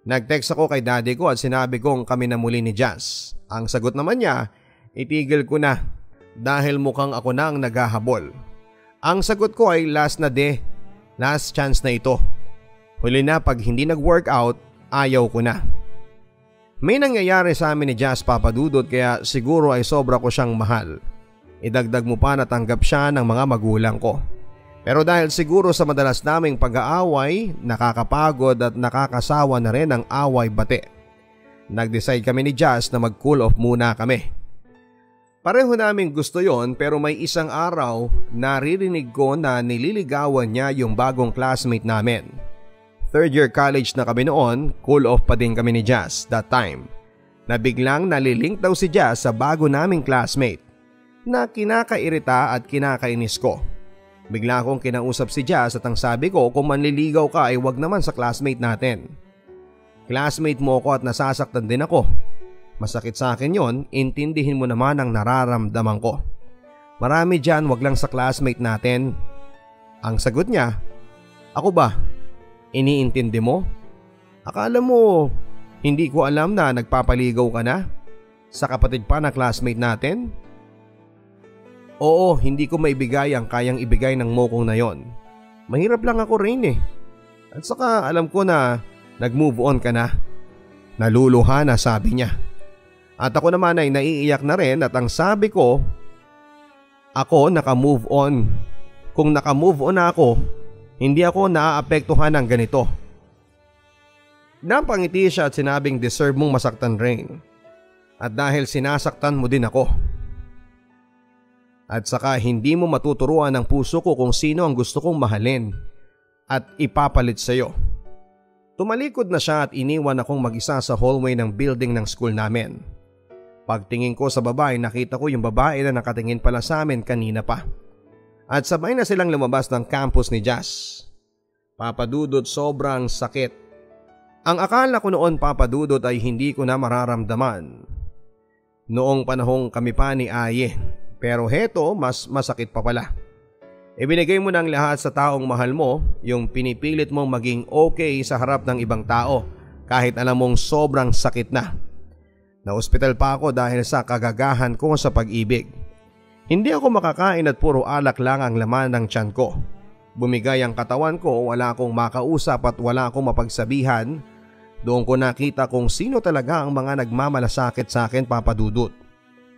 Nag-text ako kay daddy ko at sinabi kong kami na muli ni Jazz. Ang sagot naman niya, itigil ko na dahil mukhang ako na ang naghahabol. Ang sagot ko ay last chance na ito. Huli na pag hindi nag-workout, ayaw ko na. May nangyayari sa amin ni Jazz Papa Dudut kaya siguro ay sobra ko siyang mahal. Idagdag mo pa na tanggap siya ng mga magulang ko. Pero dahil siguro sa madalas naming pag-aaway, nakakapagod at nakakasawa na rin ang away-bate. Nag-decide kami ni Jazz na mag-cool off muna kami. Pareho naming gusto yon pero may isang araw naririnig ko na nililigawan niya yung bagong classmate namin. Third year college na kami noon, cool off pa din kami ni Jazz that time. Na biglang nalilink daw si Jazz sa bago naming classmate na kinakairita at kinakainis ko. Bigla akong kinausap si Jazz at ang sabi ko kung manliligaw ka ay wag naman sa classmate natin. Classmate mo ko at nasasaktan din ako. Masakit sa akin yon, intindihin mo naman ang nararamdaman ko. Marami dyan, wag lang sa classmate natin. Ang sagot niya, ako ba? Iniintindi mo? Akala mo hindi ko alam na nagpapaligaw ka na? Sa kapatid pa na classmate natin? Oo, hindi ko maibigay ang kayang ibigay ng mokong na yon. Mahirap lang ako Rain At saka alam ko na nag-move on ka na. Naluluha na sabi niya. At ako naman ay naiiyak na rin at ang sabi ko, ako naka-move on. Kung naka-move on na ako, hindi ako naaapektuhan ng ganito. Napangiti siya at sinabing deserve mong masaktan Rain. At dahil sinasaktan mo din ako. At saka hindi mo matuturuan ang puso ko kung sino ang gusto kong mahalin at ipapalit sa iyo. Tumalikod na siya at iniwan akong mag-isa sa hallway ng building ng school namin. Pagtingin ko sa babae nakita ko yung babae na nakatingin pala sa amin kanina pa. At sabay na silang lumabas ng campus ni Jazz. Papa Dudut, sobrang sakit. Ang akala ko noon Papa Dudut ay hindi ko na mararamdaman. Noong panahong kami pa ni Aye. Pero heto mas masakit pa pala. Ibinigay mo ng lahat sa taong mahal mo, yung pinipilit mong maging okay sa harap ng ibang tao kahit alam mong sobrang sakit na. Na-hospital pa ako dahil sa kagagahan ko sa pag-ibig. Hindi ako makakain at puro alak lang ang laman ng tiyan ko. Bumigay ang katawan ko, wala akong makausap at wala akong mapagsabihan. Doon ko nakita kung sino talaga ang mga nagmamalasakit sa akin Papa Dudut.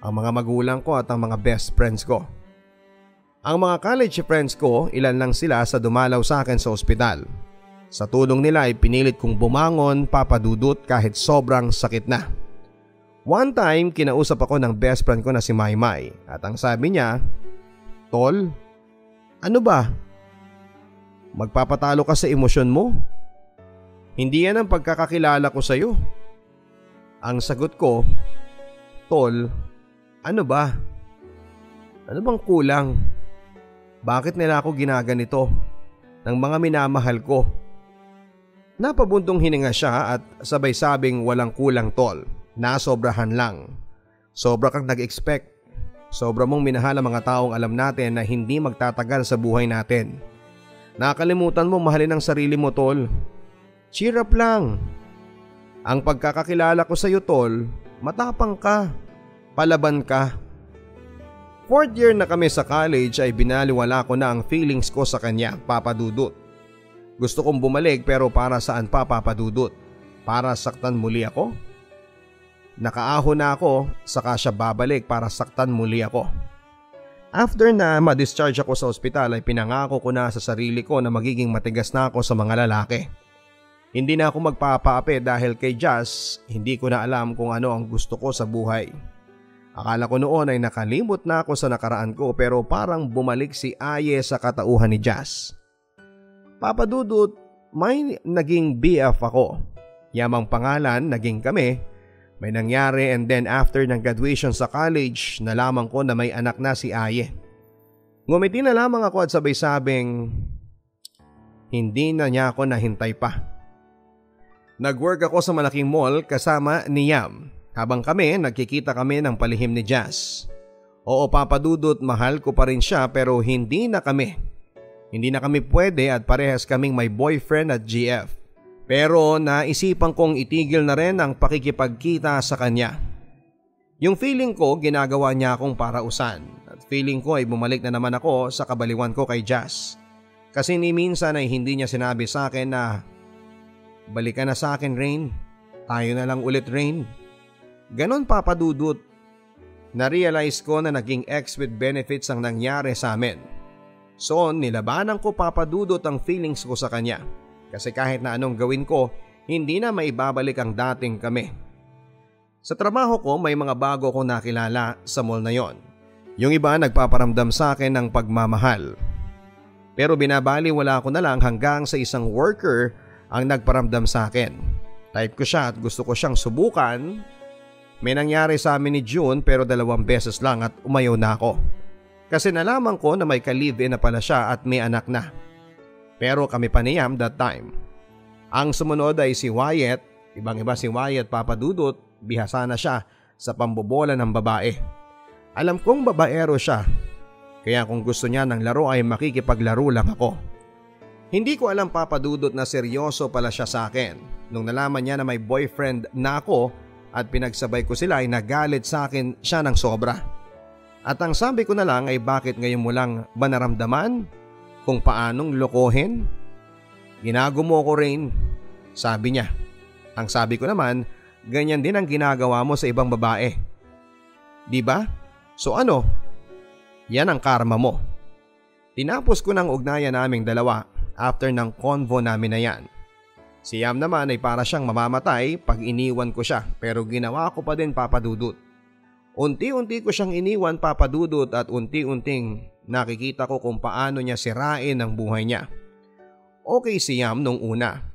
Ang mga magulang ko at ang mga best friends ko. Ang mga college friends ko, ilan lang sila sa dumalaw sa akin sa ospital. Sa tulong nila ay pinilit kong bumangon Papa Dudut kahit sobrang sakit na. One time, kinausap ako ng best friend ko na si Maymay at ang sabi niya, Tol, ano ba? Magpapatalo ka sa emosyon mo? Hindi yan ang pagkakakilala ko sa iyo. Ang sagot ko, Tol, ano ba? Ano bang kulang? Bakit nila ako ginaganito ng mga minamahal ko? Napabuntong hininga siya at sabay sabing walang kulang Tol. Nasobrahan lang. Sobra kang nag-expect. Sobra mong minahal ang mga taong alam natin na hindi magtatagal sa buhay natin. Nakalimutan mo mahalin ang sarili mo Tol. Cheer up lang. Ang pagkakakilala ko sa iyo Tol, matapang ka. Palaban ka. 4th year na kami sa college ay binaliwala ko na ang feelings ko sa kanya, Papa Dudut. Gusto kong bumalik pero para saan pa Papa Dudut? Para saktan muli ako? Nakaahon na ako, saka siya babalik para saktan muli ako. After na ma-discharge ako sa ospital ay pinangako ko na sa sarili ko na magiging matigas na ako sa mga lalaki. Hindi na ako magpapaapi dahil kay Jazz hindi ko na alam kung ano ang gusto ko sa buhay. Akala ko noon ay nakalimot na ako sa nakaraan ko pero parang bumalik si Aye sa katauhan ni Jazz. Papa Dudut, may naging BF ako. Yamang pangalan, naging kami. May nangyari and then after ng graduation sa college, nalaman ko na may anak na si Aye. Ngumiti na lamang ako at sabay-sabing hindi na niya ako nahintay pa. Nag-work ako sa malaking mall kasama ni Yam. Habang kami, nagkikita kami ng palihim ni Jazz. Oo Papa Dudut, mahal ko pa rin siya pero hindi na kami. Hindi na kami pwede at parehas kaming may boyfriend at GF. Pero naisipan kong itigil na rin ang pakikipagkita sa kanya. Yung feeling ko ginagawa niya akong parausan at feeling ko ay bumalik na naman ako sa kabaliwan ko kay Jazz. Kasi ni minsan ay hindi niya sinabi sa akin na balik ka na sa akin Rain, tayo na lang ulit Rain. Ganon Papa Dudut. Na-realize ko na naging ex with benefits ang nangyari sa amin. So nilabanan ko Papa Dudut ang feelings ko sa kanya. Kasi kahit na anong gawin ko, hindi na maibabalik ang dating kami. Sa trabaho ko may mga bago akong nakilala sa mall na yon. Yung iba nagpaparamdam sa akin ng pagmamahal. Pero binabaliwala ko na lang hanggang sa isang worker ang nagparamdam sa akin. Type ko siya at gusto ko siyang subukan. May nangyari sa amin ni June pero 2 beses lang at umayaw na ako. Kasi nalaman ko na may ka-live-in na pala siya at may anak na. Pero kami pa ni Yam that time. Ang sumunod ay si Wyatt. Ibang-iba si Wyatt Papa Dudut. Bihasa na siya sa pambobola ng babae. Alam kong babaero siya. Kaya kung gusto niya ng laro ay makikipaglaro lang ako. Hindi ko alam Papa Dudut na seryoso pala siya sa akin. Nung nalaman niya na may boyfriend na ako at pinagsabay ko sila ay nagalit sa akin siya ng sobra. At ang sabi ko na lang ay bakit ngayon mo lang ba naramdaman kung paanong lokohin? Ginago mo ko Rain, sabi niya. Ang sabi ko naman, ganyan din ang ginagawa mo sa ibang babae. Diba? So ano? Yan ang karma mo. Tinapos ko ng ugnayan naming dalawa after ng convo namin na yan. Si Yam naman ay para siyang mamamatay pag iniwan ko siya pero ginawa ko pa din Papa Dudut. Unti-unti ko siyang iniwan Papa Dudut at unti-unting nakikita ko kung paano niya sirain ang buhay niya. Okay si Yam nung una,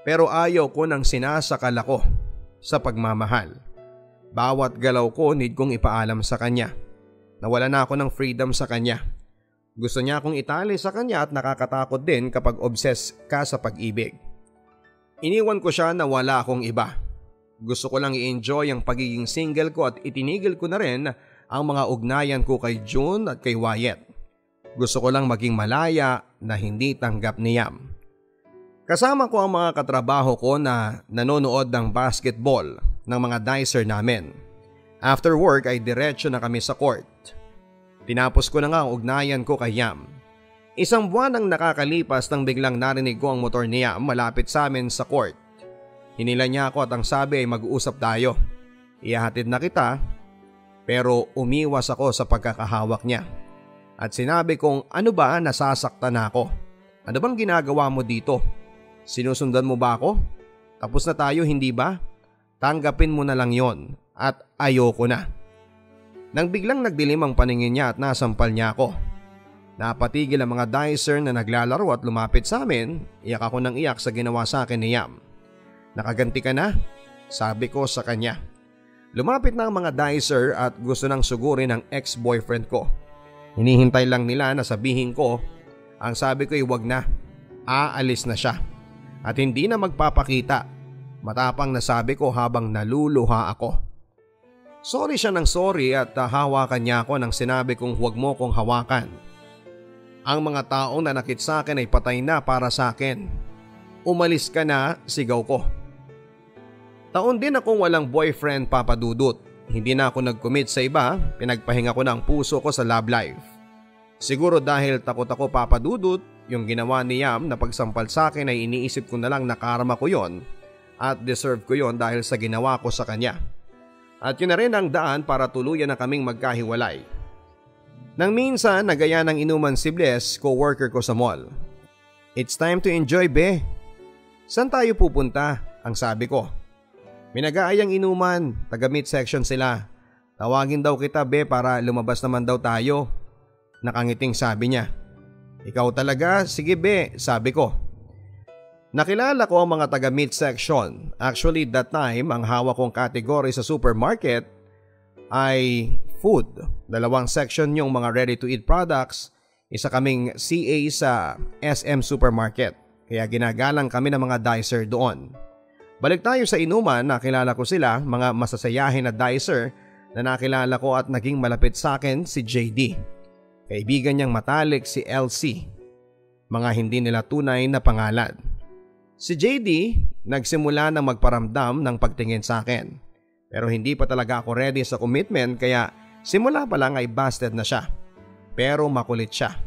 pero ayaw ko nang sinasakal ako sa pagmamahal. Bawat galaw ko need kong ipaalam sa kanya. Nawala na ako ng freedom sa kanya. Gusto niya akong itali sa kanya at nakakatakot din kapag obsessed ka sa pag-ibig. Iniwan ko siya na wala akong iba. Gusto ko lang i-enjoy ang pagiging single ko at itinigil ko na rin ang mga ugnayan ko kay June at kay Wyatt. Gusto ko lang maging malaya na hindi tanggap ni Yam. Kasama ko ang mga katrabaho ko na nanonood ng basketball ng mga dicer namin. After work ay diretso na kami sa court. Tinapos ko na nga ang ugnayan ko kay Yam. 1 buwan ang nakakalipas nang biglang narinig ko ang motor ni Yam malapit sa amin sa court. Hinila niya ako at ang sabi ay mag-uusap tayo. Ihahatid na kita. Pero umiwas ako sa pagkakahawak niya. At sinabi kong ano ba nasasaktan na ako? Ano bang ginagawa mo dito? Sinusundan mo ba ako? Tapos na tayo hindi ba? Tanggapin mo na lang yon at ayoko na. Nang biglang nagdilim ang paningin niya at nasampal niya ako. Napatigil ang mga dicer na naglalaro at lumapit sa amin. Iyak ako ng iyak sa ginawa sa akin ni Yam. Nakaganti ka na? Sabi ko sa kanya. Lumapit na ang mga dicer at gusto nang sugurin ang ex-boyfriend ko. Hinihintay lang nila na sabihin ko. Ang sabi ko ay wag na. Aalis na siya. At hindi na magpapakita. Matapang na sabi ko habang naluluha ako. Sorry siya ng sorry at hawakan niya ako nang sinabi kong huwag mo kong hawakan. Ang mga taong nanakit sa akin ay patay na para sa akin. Umalis ka na, sigaw ko. Taon din akong walang boyfriend Papa Dudut. Hindi na ako nag-commit sa iba, pinagpahinga ko ng puso ko sa love life. Siguro dahil takot ako Papa Dudut, yung ginawa ni Yam na pagsampal sa akin ay iniisip ko na lang na karma ko yon at deserve ko yon dahil sa ginawa ko sa kanya. At yun na rin ang daan para tuluyan na kaming magkahiwalay. Nang minsan nagaya ng inuman si Bless, co-worker ko sa mall. It's time to enjoy, be. Saan tayo pupunta? Ang sabi ko. Minagaayang inuman, taga meat section sila. Tawagin daw kita, be, para lumabas naman daw tayo. Nakangiting sabi niya. Ikaw talaga? Sige, be, sabi ko. Nakilala ko ang mga taga meat section. Actually that time ang hawak kong category sa supermarket ay food. 2 section yung mga ready to eat products. Isa kaming CA sa SM Supermarket. Kaya ginagalang kami ng mga dicer doon. Balik tayo sa inuman, nakilala ko sila, mga masasayahin na dicer na nakilala ko at naging malapit sa akin si JD. Kaibigan niyang matalik si LC. Mga hindi nila tunay na pangalan. Si JD nagsimula ng magparamdam ng pagtingin sa akin. Pero hindi pa talaga ako ready sa commitment kaya simula pa lang ay busted na siya. Pero makulit siya.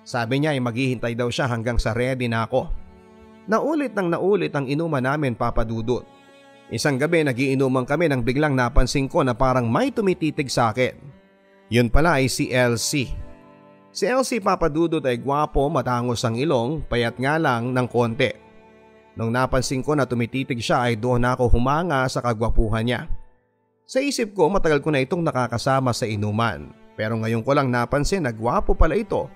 Sabi niya ay maghihintay daw siya hanggang sa ready na ako. Naulit ang inuman namin, Papa Dudut. Isang gabi nagiinuman kami nang biglang napansin ko na parang may tumititig sa akin. Yun pala ay si LC. Si LC, Papa Dudut, ay gwapo, matangos ang ilong, payat nga lang ng konti. Nung napansin ko na tumititig siya ay doon ako humanga sa kagwapuhan niya. Sa isip ko matagal ko na itong nakakasama sa inuman. Pero ngayon ko lang napansin na gwapo pala ito.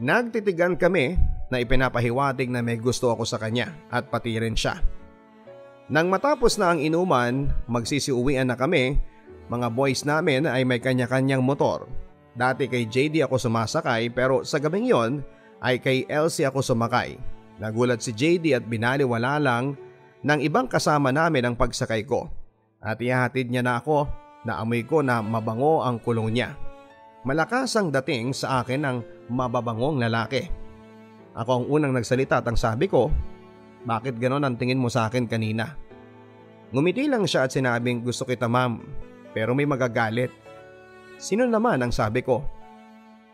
Nagtitigan kami na ipinapahiwatig na may gusto ako sa kanya at pati rin siya. Nang matapos na ang inuman, magsisiuwian na kami. Mga boys namin ay may kanya-kanyang motor. Dati kay JD ako sumasakay pero sa gabing yon ay kay LC ako sumakay. Nagulat si JD at binaliwala lang ng ibang kasama namin ang pagsakay ko. At ihahatid niya na ako, naamoy ko na mabango ang kulong niya. Malakas ang dating sa akin ng mababangong lalaki. Ako ang unang nagsalita at ang sabi ko, bakit ganon ang tingin mo sa akin kanina? Ngumiti lang siya at sinabing gusto kita, ma'am, pero may magagalit. Sino naman ang sabi ko?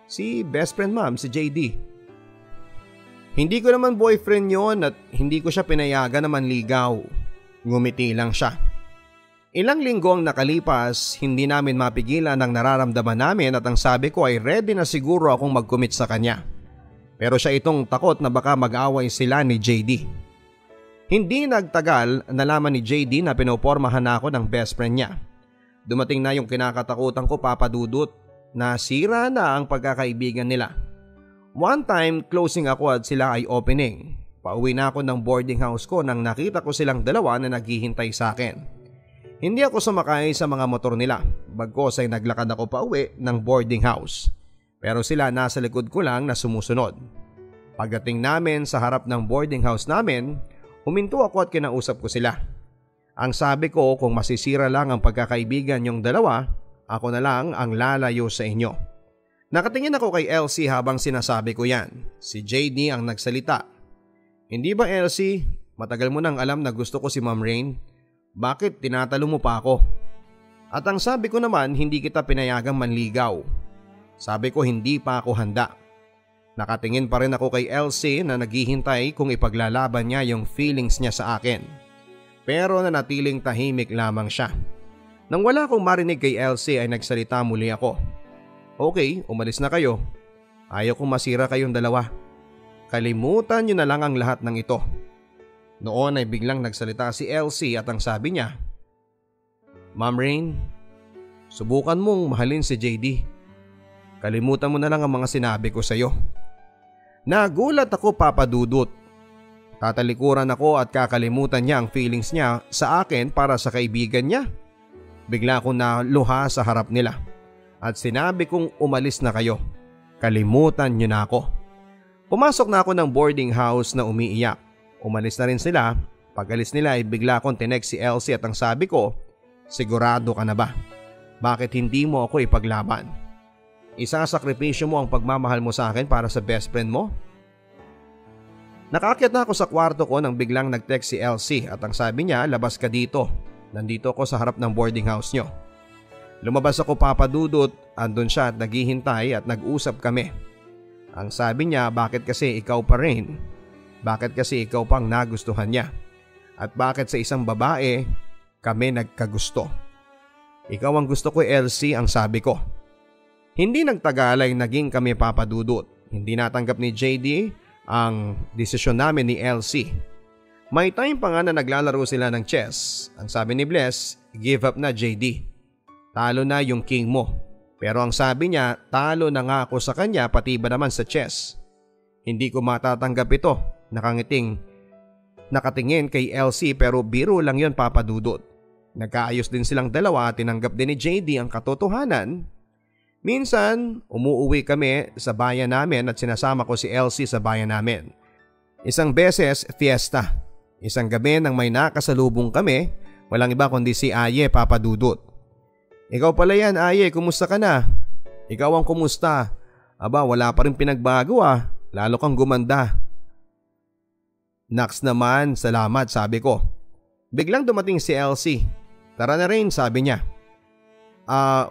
Si best friend, ma'am, si JD. Hindi ko naman boyfriend yon at hindi ko siya pinayagan na manligaw. Ngumiti lang siya. Ilang linggo ang nakalipas, hindi namin mapigilan ang nararamdaman namin at ang sabi ko ay ready na siguro akong mag-commit sa kanya. Pero siya itong takot na baka mag-away sila ni JD. Hindi nagtagal, nalaman ni JD na pinopormahan na ako ng best friend niya. Dumating na yung kinakatakutan ko, Papa Dudut, na sira na ang pagkakaibigan nila. One time, closing ako at sila ay opening. Pauwi na ako ng boarding house ko nang nakita ko silang dalawa na naghihintay sa akin. Hindi ako sumakay sa mga motor nila, bagkos ay naglakad ako pauwi ng boarding house. Pero sila nasa likod ko lang na sumusunod. Pagdating namin sa harap ng boarding house namin, huminto ako at kinausap ko sila. Ang sabi ko, kung masisira lang ang pagkakaibigan yung dalawa, ako na lang ang lalayo sa inyo. Nakatingin ako kay LC habang sinasabi ko yan. Si JD ang nagsalita. Hindi ba, LC, matagal mo nang alam na gusto ko si Ma'am Rain? Bakit tinatalo mo pa ako? At ang sabi ko naman, hindi kita pinayagang manligaw. Sabi ko hindi pa ako handa. Nakatingin pa rin ako kay LC na naghihintay kung ipaglalaban niya yung feelings niya sa akin. Pero nanatiling tahimik lamang siya. Nang wala akong marinig kay LC ay nagsalita muli ako. Okay, umalis na kayo. Ayaw kong masira kayong dalawa. Kalimutan nyo na lang ang lahat ng ito. Noon ay biglang nagsalita si LC at ang sabi niya, Ma'am Rain, subukan mong mahalin si JD. Kalimutan mo na lang ang mga sinabi ko sa iyo. Nagulat ako, Papa Dudut. Tatalikuran ako at kakalimutan niya ang feelings niya sa akin para sa kaibigan niya. Bigla akong naluha sa harap nila. At sinabi kong umalis na kayo. Kalimutan niyo na ako. Pumasok na ako ng boarding house na umiiyak. Umalis na rin sila. Pag-alis nila ay bigla akong tinext si Elsie at ang sabi ko, sigurado ka na ba? Bakit hindi mo ako ipaglaban? Isasakripisyo mo ang pagmamahal mo sa akin para sa best friend mo? Nakaakyat na ako sa kwarto ko nang biglang nag-text si Elsie at ang sabi niya, labas ka dito. Nandito ako sa harap ng boarding house nyo. Lumabas ako, Papa Dudut, andun siya at naghihintay at nag-usap kami. Ang sabi niya, bakit kasi ikaw pa rin? Bakit kasi ikaw pang nagustuhan niya? At bakit sa isang babae kami nagkagusto? Ikaw ang gusto ko, Elsie, ang sabi ko. Hindi nagtagal ay naging kami papadudot. Hindi natanggap ni JD ang desisyon namin ni LC. May time pa nga na naglalaro sila ng chess. Ang sabi ni Bless, give up na JD. Talo na yung king mo. Pero ang sabi niya, talo na nga ako sa kanya pati ba naman sa chess. Hindi ko matatanggap ito. Nakatingin kay LC pero biro lang yon papadudot. Nagkaayos din silang dalawa at tinanggap din ni JD ang katotohanan. Minsan, umuuwi kami sa bayan namin at sinasama ko si LC sa bayan namin. Isang beses, fiesta. Isang gabi nang may nakasalubong kami, walang iba kundi si Aye papadudot. Ikaw pala yan Aye, kumusta ka na? Ikaw ang kumusta? Aba, wala pa rin pinagbago lalo kang gumanda. Naks naman, salamat sabi ko. Biglang dumating si LC. Tara na rin sabi niya.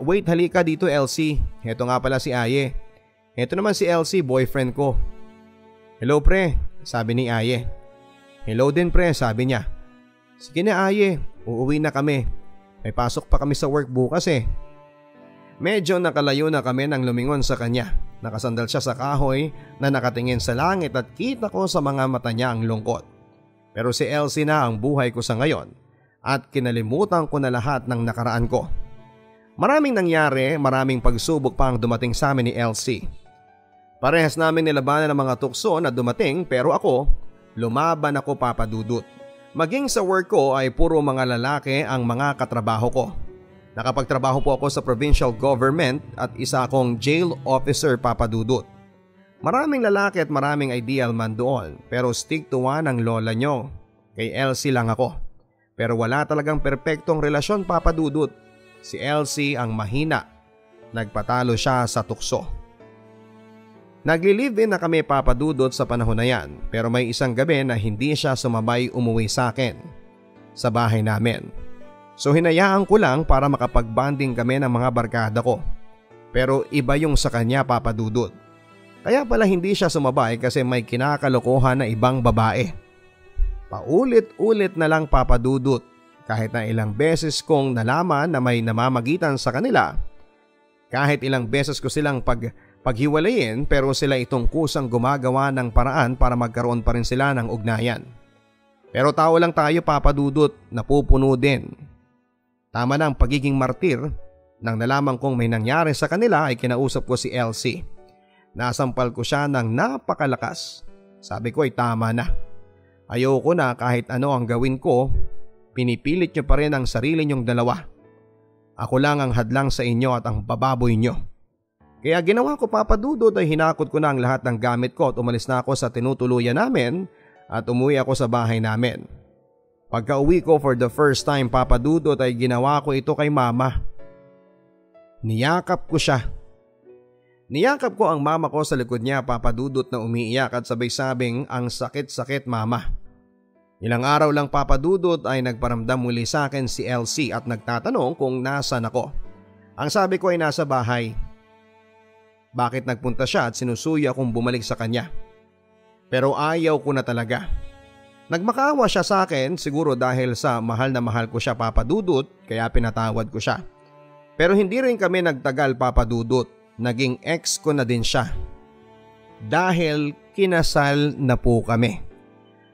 Wait, halika dito LC. Heto nga pala si Aye. Heto naman si LC, boyfriend ko. Hello pre, sabi ni Aye. Hello din pre, sabi niya. Sige na Aye, uuwi na kami. May pasok pa kami sa work bukas Medyo nakalayo na kami nang lumingon sa kanya. Nakasandal siya sa kahoy na nakatingin sa langit at kita ko sa mga mata niya ang lungkot. Pero si LC na ang buhay ko sa ngayon at kinalimutan ko na lahat ng nakaraan ko. Maraming nangyari, maraming pagsubok pa ang dumating sa amin ni LC. Parehas namin nilabanan ang mga tukso na dumating pero ako, lumaban ako papadudot. Maging sa work ko ay puro mga lalaki ang mga katrabaho ko. Nakapagtrabaho po ako sa provincial government at isa akong jail officer papadudot. Maraming lalaki at maraming ideal man doon pero stick to one ang lola nyo. Kay LC lang ako. Pero wala talagang perpektong relasyon papadudot. Si LC ang mahina. Nagpatalo siya sa tukso. Nagli-live-in na kami papadudot sa panahon na yan pero may isang gabi na hindi siya sumabay umuwi sa akin sa bahay namin. So hinayaan ko lang para makapag-bonding kami ng mga barkada ko. Pero iba yung sa kanya papadudot. Kaya pala hindi siya sumabay kasi may kinakalokohan na ibang babae. Paulit-ulit na lang papadudot kahit na ilang beses kong nalaman na may namamagitan sa kanila. Kahit ilang beses ko silang paghiwalayin pero sila itong kusang gumagawa ng paraan para magkaroon pa rin sila ng ugnayan. Pero tao lang tayo papadudot, napupuno din. Tama na ang pagiging martir. Nang nalaman kong may nangyari sa kanila ay kinausap ko si LC. Nasampal ko siya ng napakalakas. Sabi ko ay tama na. Ayoko na kahit ano ang gawin ko, pinipilit nyo pa rin ang sarili nyong dalawa. Ako lang ang hadlang sa inyo at ang bababoy nyo. Kaya ginawa ko papadudot ay hinakot ko na ang lahat ng gamit ko at umalis na ako sa tinutuluyan namin at umuwi ako sa bahay namin. Pagka uwi ko for the first time papadudot ay ginawa ko ito kay mama. Niyakap ko siya. Niyakap ko ang mama ko sa likod niya papadudot na umiiyak at sabay-sabing ang sakit-sakit mama. Ilang araw lang papadudot ay nagparamdam muli sa akin si LC at nagtatanong kung nasan ako. Ang sabi ko ay nasa bahay. Bakit nagpunta siya at sinusuyo akong bumalik sa kanya? Pero ayaw ko na talaga. Nagmakaawa siya sa akin siguro dahil sa mahal na mahal ko siya papadudot kaya pinatawad ko siya. Pero hindi rin kami nagtagal papadudot. Naging ex ko na din siya. Dahil kinasal na po kami.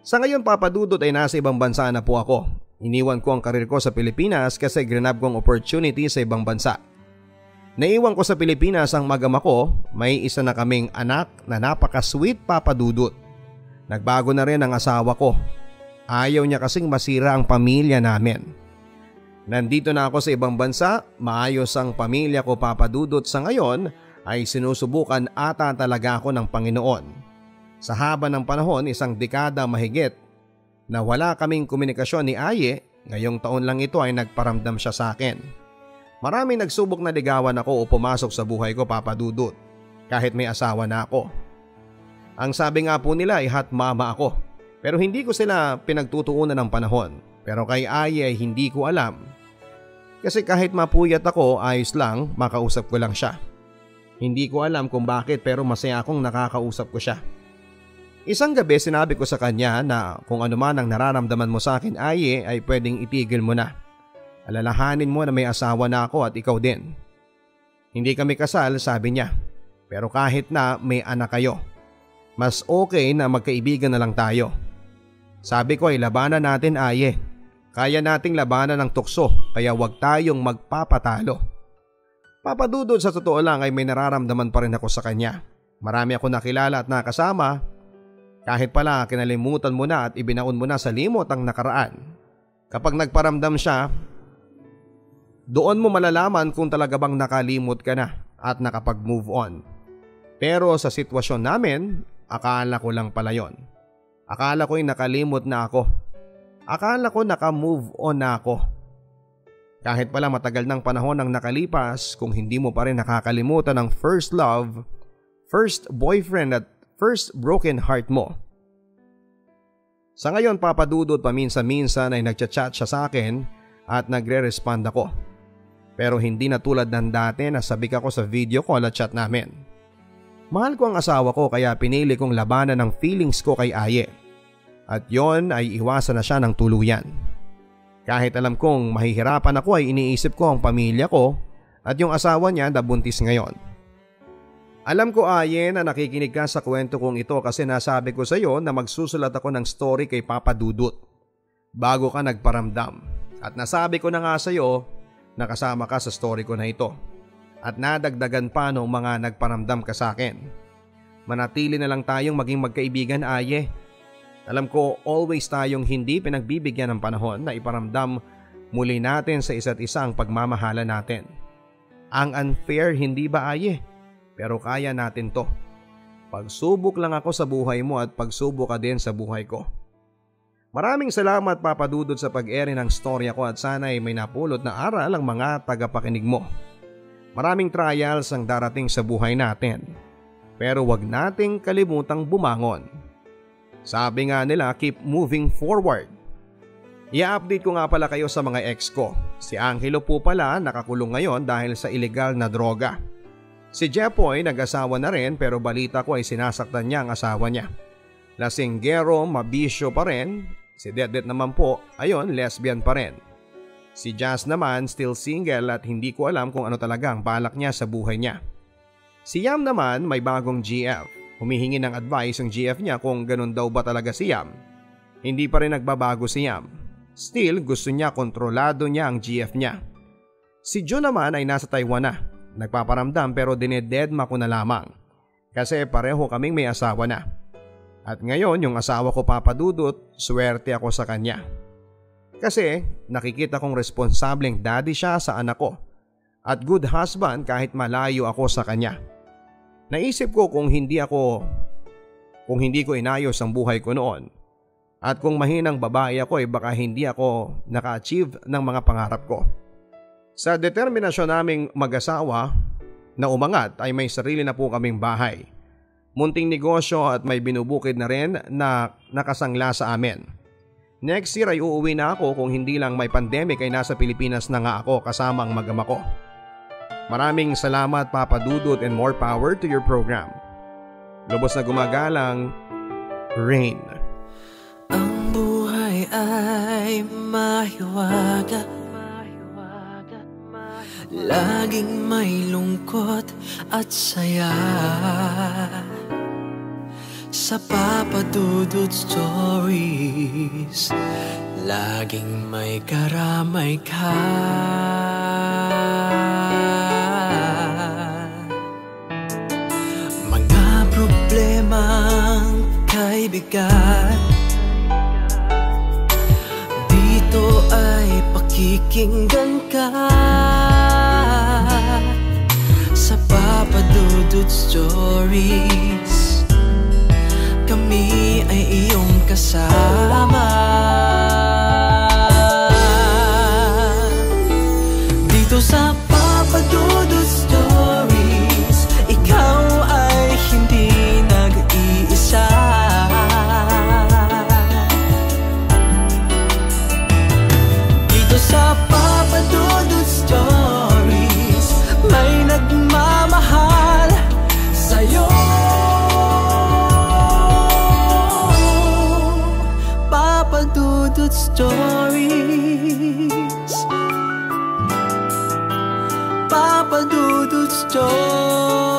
Sa ngayon papadudot ay nasa ibang bansa na po ako. Iniwan ko ang karir ko sa Pilipinas kasi grinab ko ang opportunity sa ibang bansa. Naiwan ko sa Pilipinas ang magama ko, may isa na kaming anak na napaka-sweet papadudot. Nagbago na rin ang asawa ko. Ayaw niya kasing masira ang pamilya namin. Nandito na ako sa ibang bansa, maayos ang pamilya ko papadudot sa ngayon ay sinusubukan ata talaga ako ng Panginoon. Sa haba ng panahon, isang dekada mahigit na wala kaming komunikasyon ni Aye, ngayong taon lang ito ay nagparamdam siya sa akin. Maraming nagsubok na ligawan ako o pumasok sa buhay ko papadudot kahit may asawa na ako. Ang sabi nga po nila ay hot mama ako pero hindi ko sila pinagtutuunan ng panahon. Pero kay Aye ay hindi ko alam. Kasi kahit mapuyat ako, ayos lang, makausap ko lang siya. Hindi ko alam kung bakit pero masaya akong nakakausap ko siya. Isang gabi sinabi ko sa kanya na kung ano man ang nararamdaman mo sa akin Aye ay pwedeng itigil mo na. Alalahanin mo na may asawa na ako at ikaw din. Hindi kami kasal, sabi niya. Pero kahit na may anak kayo, mas okay na magkaibigan na lang tayo. Sabi ko ay labanan natin, Aye. Kaya nating labanan ng tukso, kaya wag tayong magpapatalo. Papa Dudut, sa totoo lang ay may nararamdaman pa rin ako sa kanya. Marami ako nakilala at nakasama. Kahit pala kinalimutan mo na at ibinaon mo na sa limot ang nakaraan. Kapag nagparamdam siya, doon mo malalaman kung talaga bang nakalimot ka na at nakapag-move on. Pero sa sitwasyon namin, akala ko lang pala yon. Akala ko'y nakalimot na ako. Akala ko naka-move on na ako. Kahit pala matagal ng panahon ang nakalipas, kung hindi mo pa rin nakakalimutan ang first love, first boyfriend at first broken heart mo. Sa ngayon, Papa Dudut, paminsan-minsan ay nagchat-chat siya sa akin at nagre-respond ako. Pero hindi na tulad ng dati na sabik ako sa video call at chat namin. Mahal ko ang asawa ko kaya pinili kong labanan ang feelings ko kay Aye. At yon ay iwasan na siya ng tuluyan. Kahit alam kong mahihirapan ako ay iniisip ko ang pamilya ko at yung asawa niya na buntis ngayon. Alam ko, Aye, na nakikinig ka sa kwento kong ito kasi nasabi ko sa iyo na magsusulat ako ng story kay Papa Dudut bago ka nagparamdam. At nasabi ko na nga sa iyo na kasama ka sa story ko na ito. At nadagdagan pa noong mga nagparamdam ka sa akin. Manatili na lang tayong maging magkaibigan, Aye. Alam ko always tayong hindi pinagbibigyan ng panahon na iparamdam muli natin sa isa't isa ang pagmamahala natin. Ang unfair, hindi ba, Aye? Pero kaya natin to. Pagsubok lang ako sa buhay mo at pagsubok ka din sa buhay ko. Maraming salamat, Papa Dudut, sa pag-ere ng storya ko at sana'y may napulot na aral ang mga tagapakinig mo. Maraming trials ang darating sa buhay natin. Pero wag nating kalimutang bumangon. Sabi nga nila, keep moving forward. I-update ko nga pala kayo sa mga ex ko. Si Angelo po pala nakakulong ngayon dahil sa illegal na droga. Si Jepoy nag-asawa na rin pero balita ko ay sinasaktan niya ang asawa niya. Lasinggero, mabisyo pa rin. Si Dedet naman po, ayon, lesbian pa rin. Si Jazz naman still single at hindi ko alam kung ano talaga ang balak niya sa buhay niya. Si Yam naman may bagong GF. Humihingi ng advice ang GF niya kung ganun daw ba talaga si Yam. Hindi pa rin nagbabago si Yam. Still gusto niya kontrolado niya ang GF niya. Si Jun naman ay nasa Taiwan na. Nagpaparamdam pero dinededma ko na lamang. Kasi pareho kaming may asawa na. At ngayon yung asawa ko, Papa Dudut, swerte ako sa kanya. Kasi nakikita kong responsableng daddy siya sa anak ko. At good husband kahit malayo ako sa kanya. Naisip ko kung hindi ko inayos ang buhay ko noon. At kung mahinang babae ako baka hindi ako naka-achieve ng mga pangarap ko. Sa determinasyon naming mag-asawa na umangat ay may sarili na po kaming bahay. Munting negosyo at may binubukid na rin na nakasangla sa amin. Next year ay uuwi na ako kung hindi lang may pandemic ay nasa Pilipinas na nga ako kasama ang mag-ama ko. Maraming salamat, Papa Dudut, and more power to your program. Lubos na gumagalang, Rain. Ang buhay ay mahiwaga, laging may lungkot at saya. Sa Papa Dudut Stories, laging may karamay ka. Mga problemang kaibigan, dito ay pakikinggan ka. Sa Papa Dudut Stories, kami ay iyong kasama. Dito sa Papa Dudut Stories, ikaw ay hindi nag-iisa. Dito sa Papa Dudut Stories, may nagmamahal sa'yo. Papa Dudut Stories, Papa Papa Dudut Stories.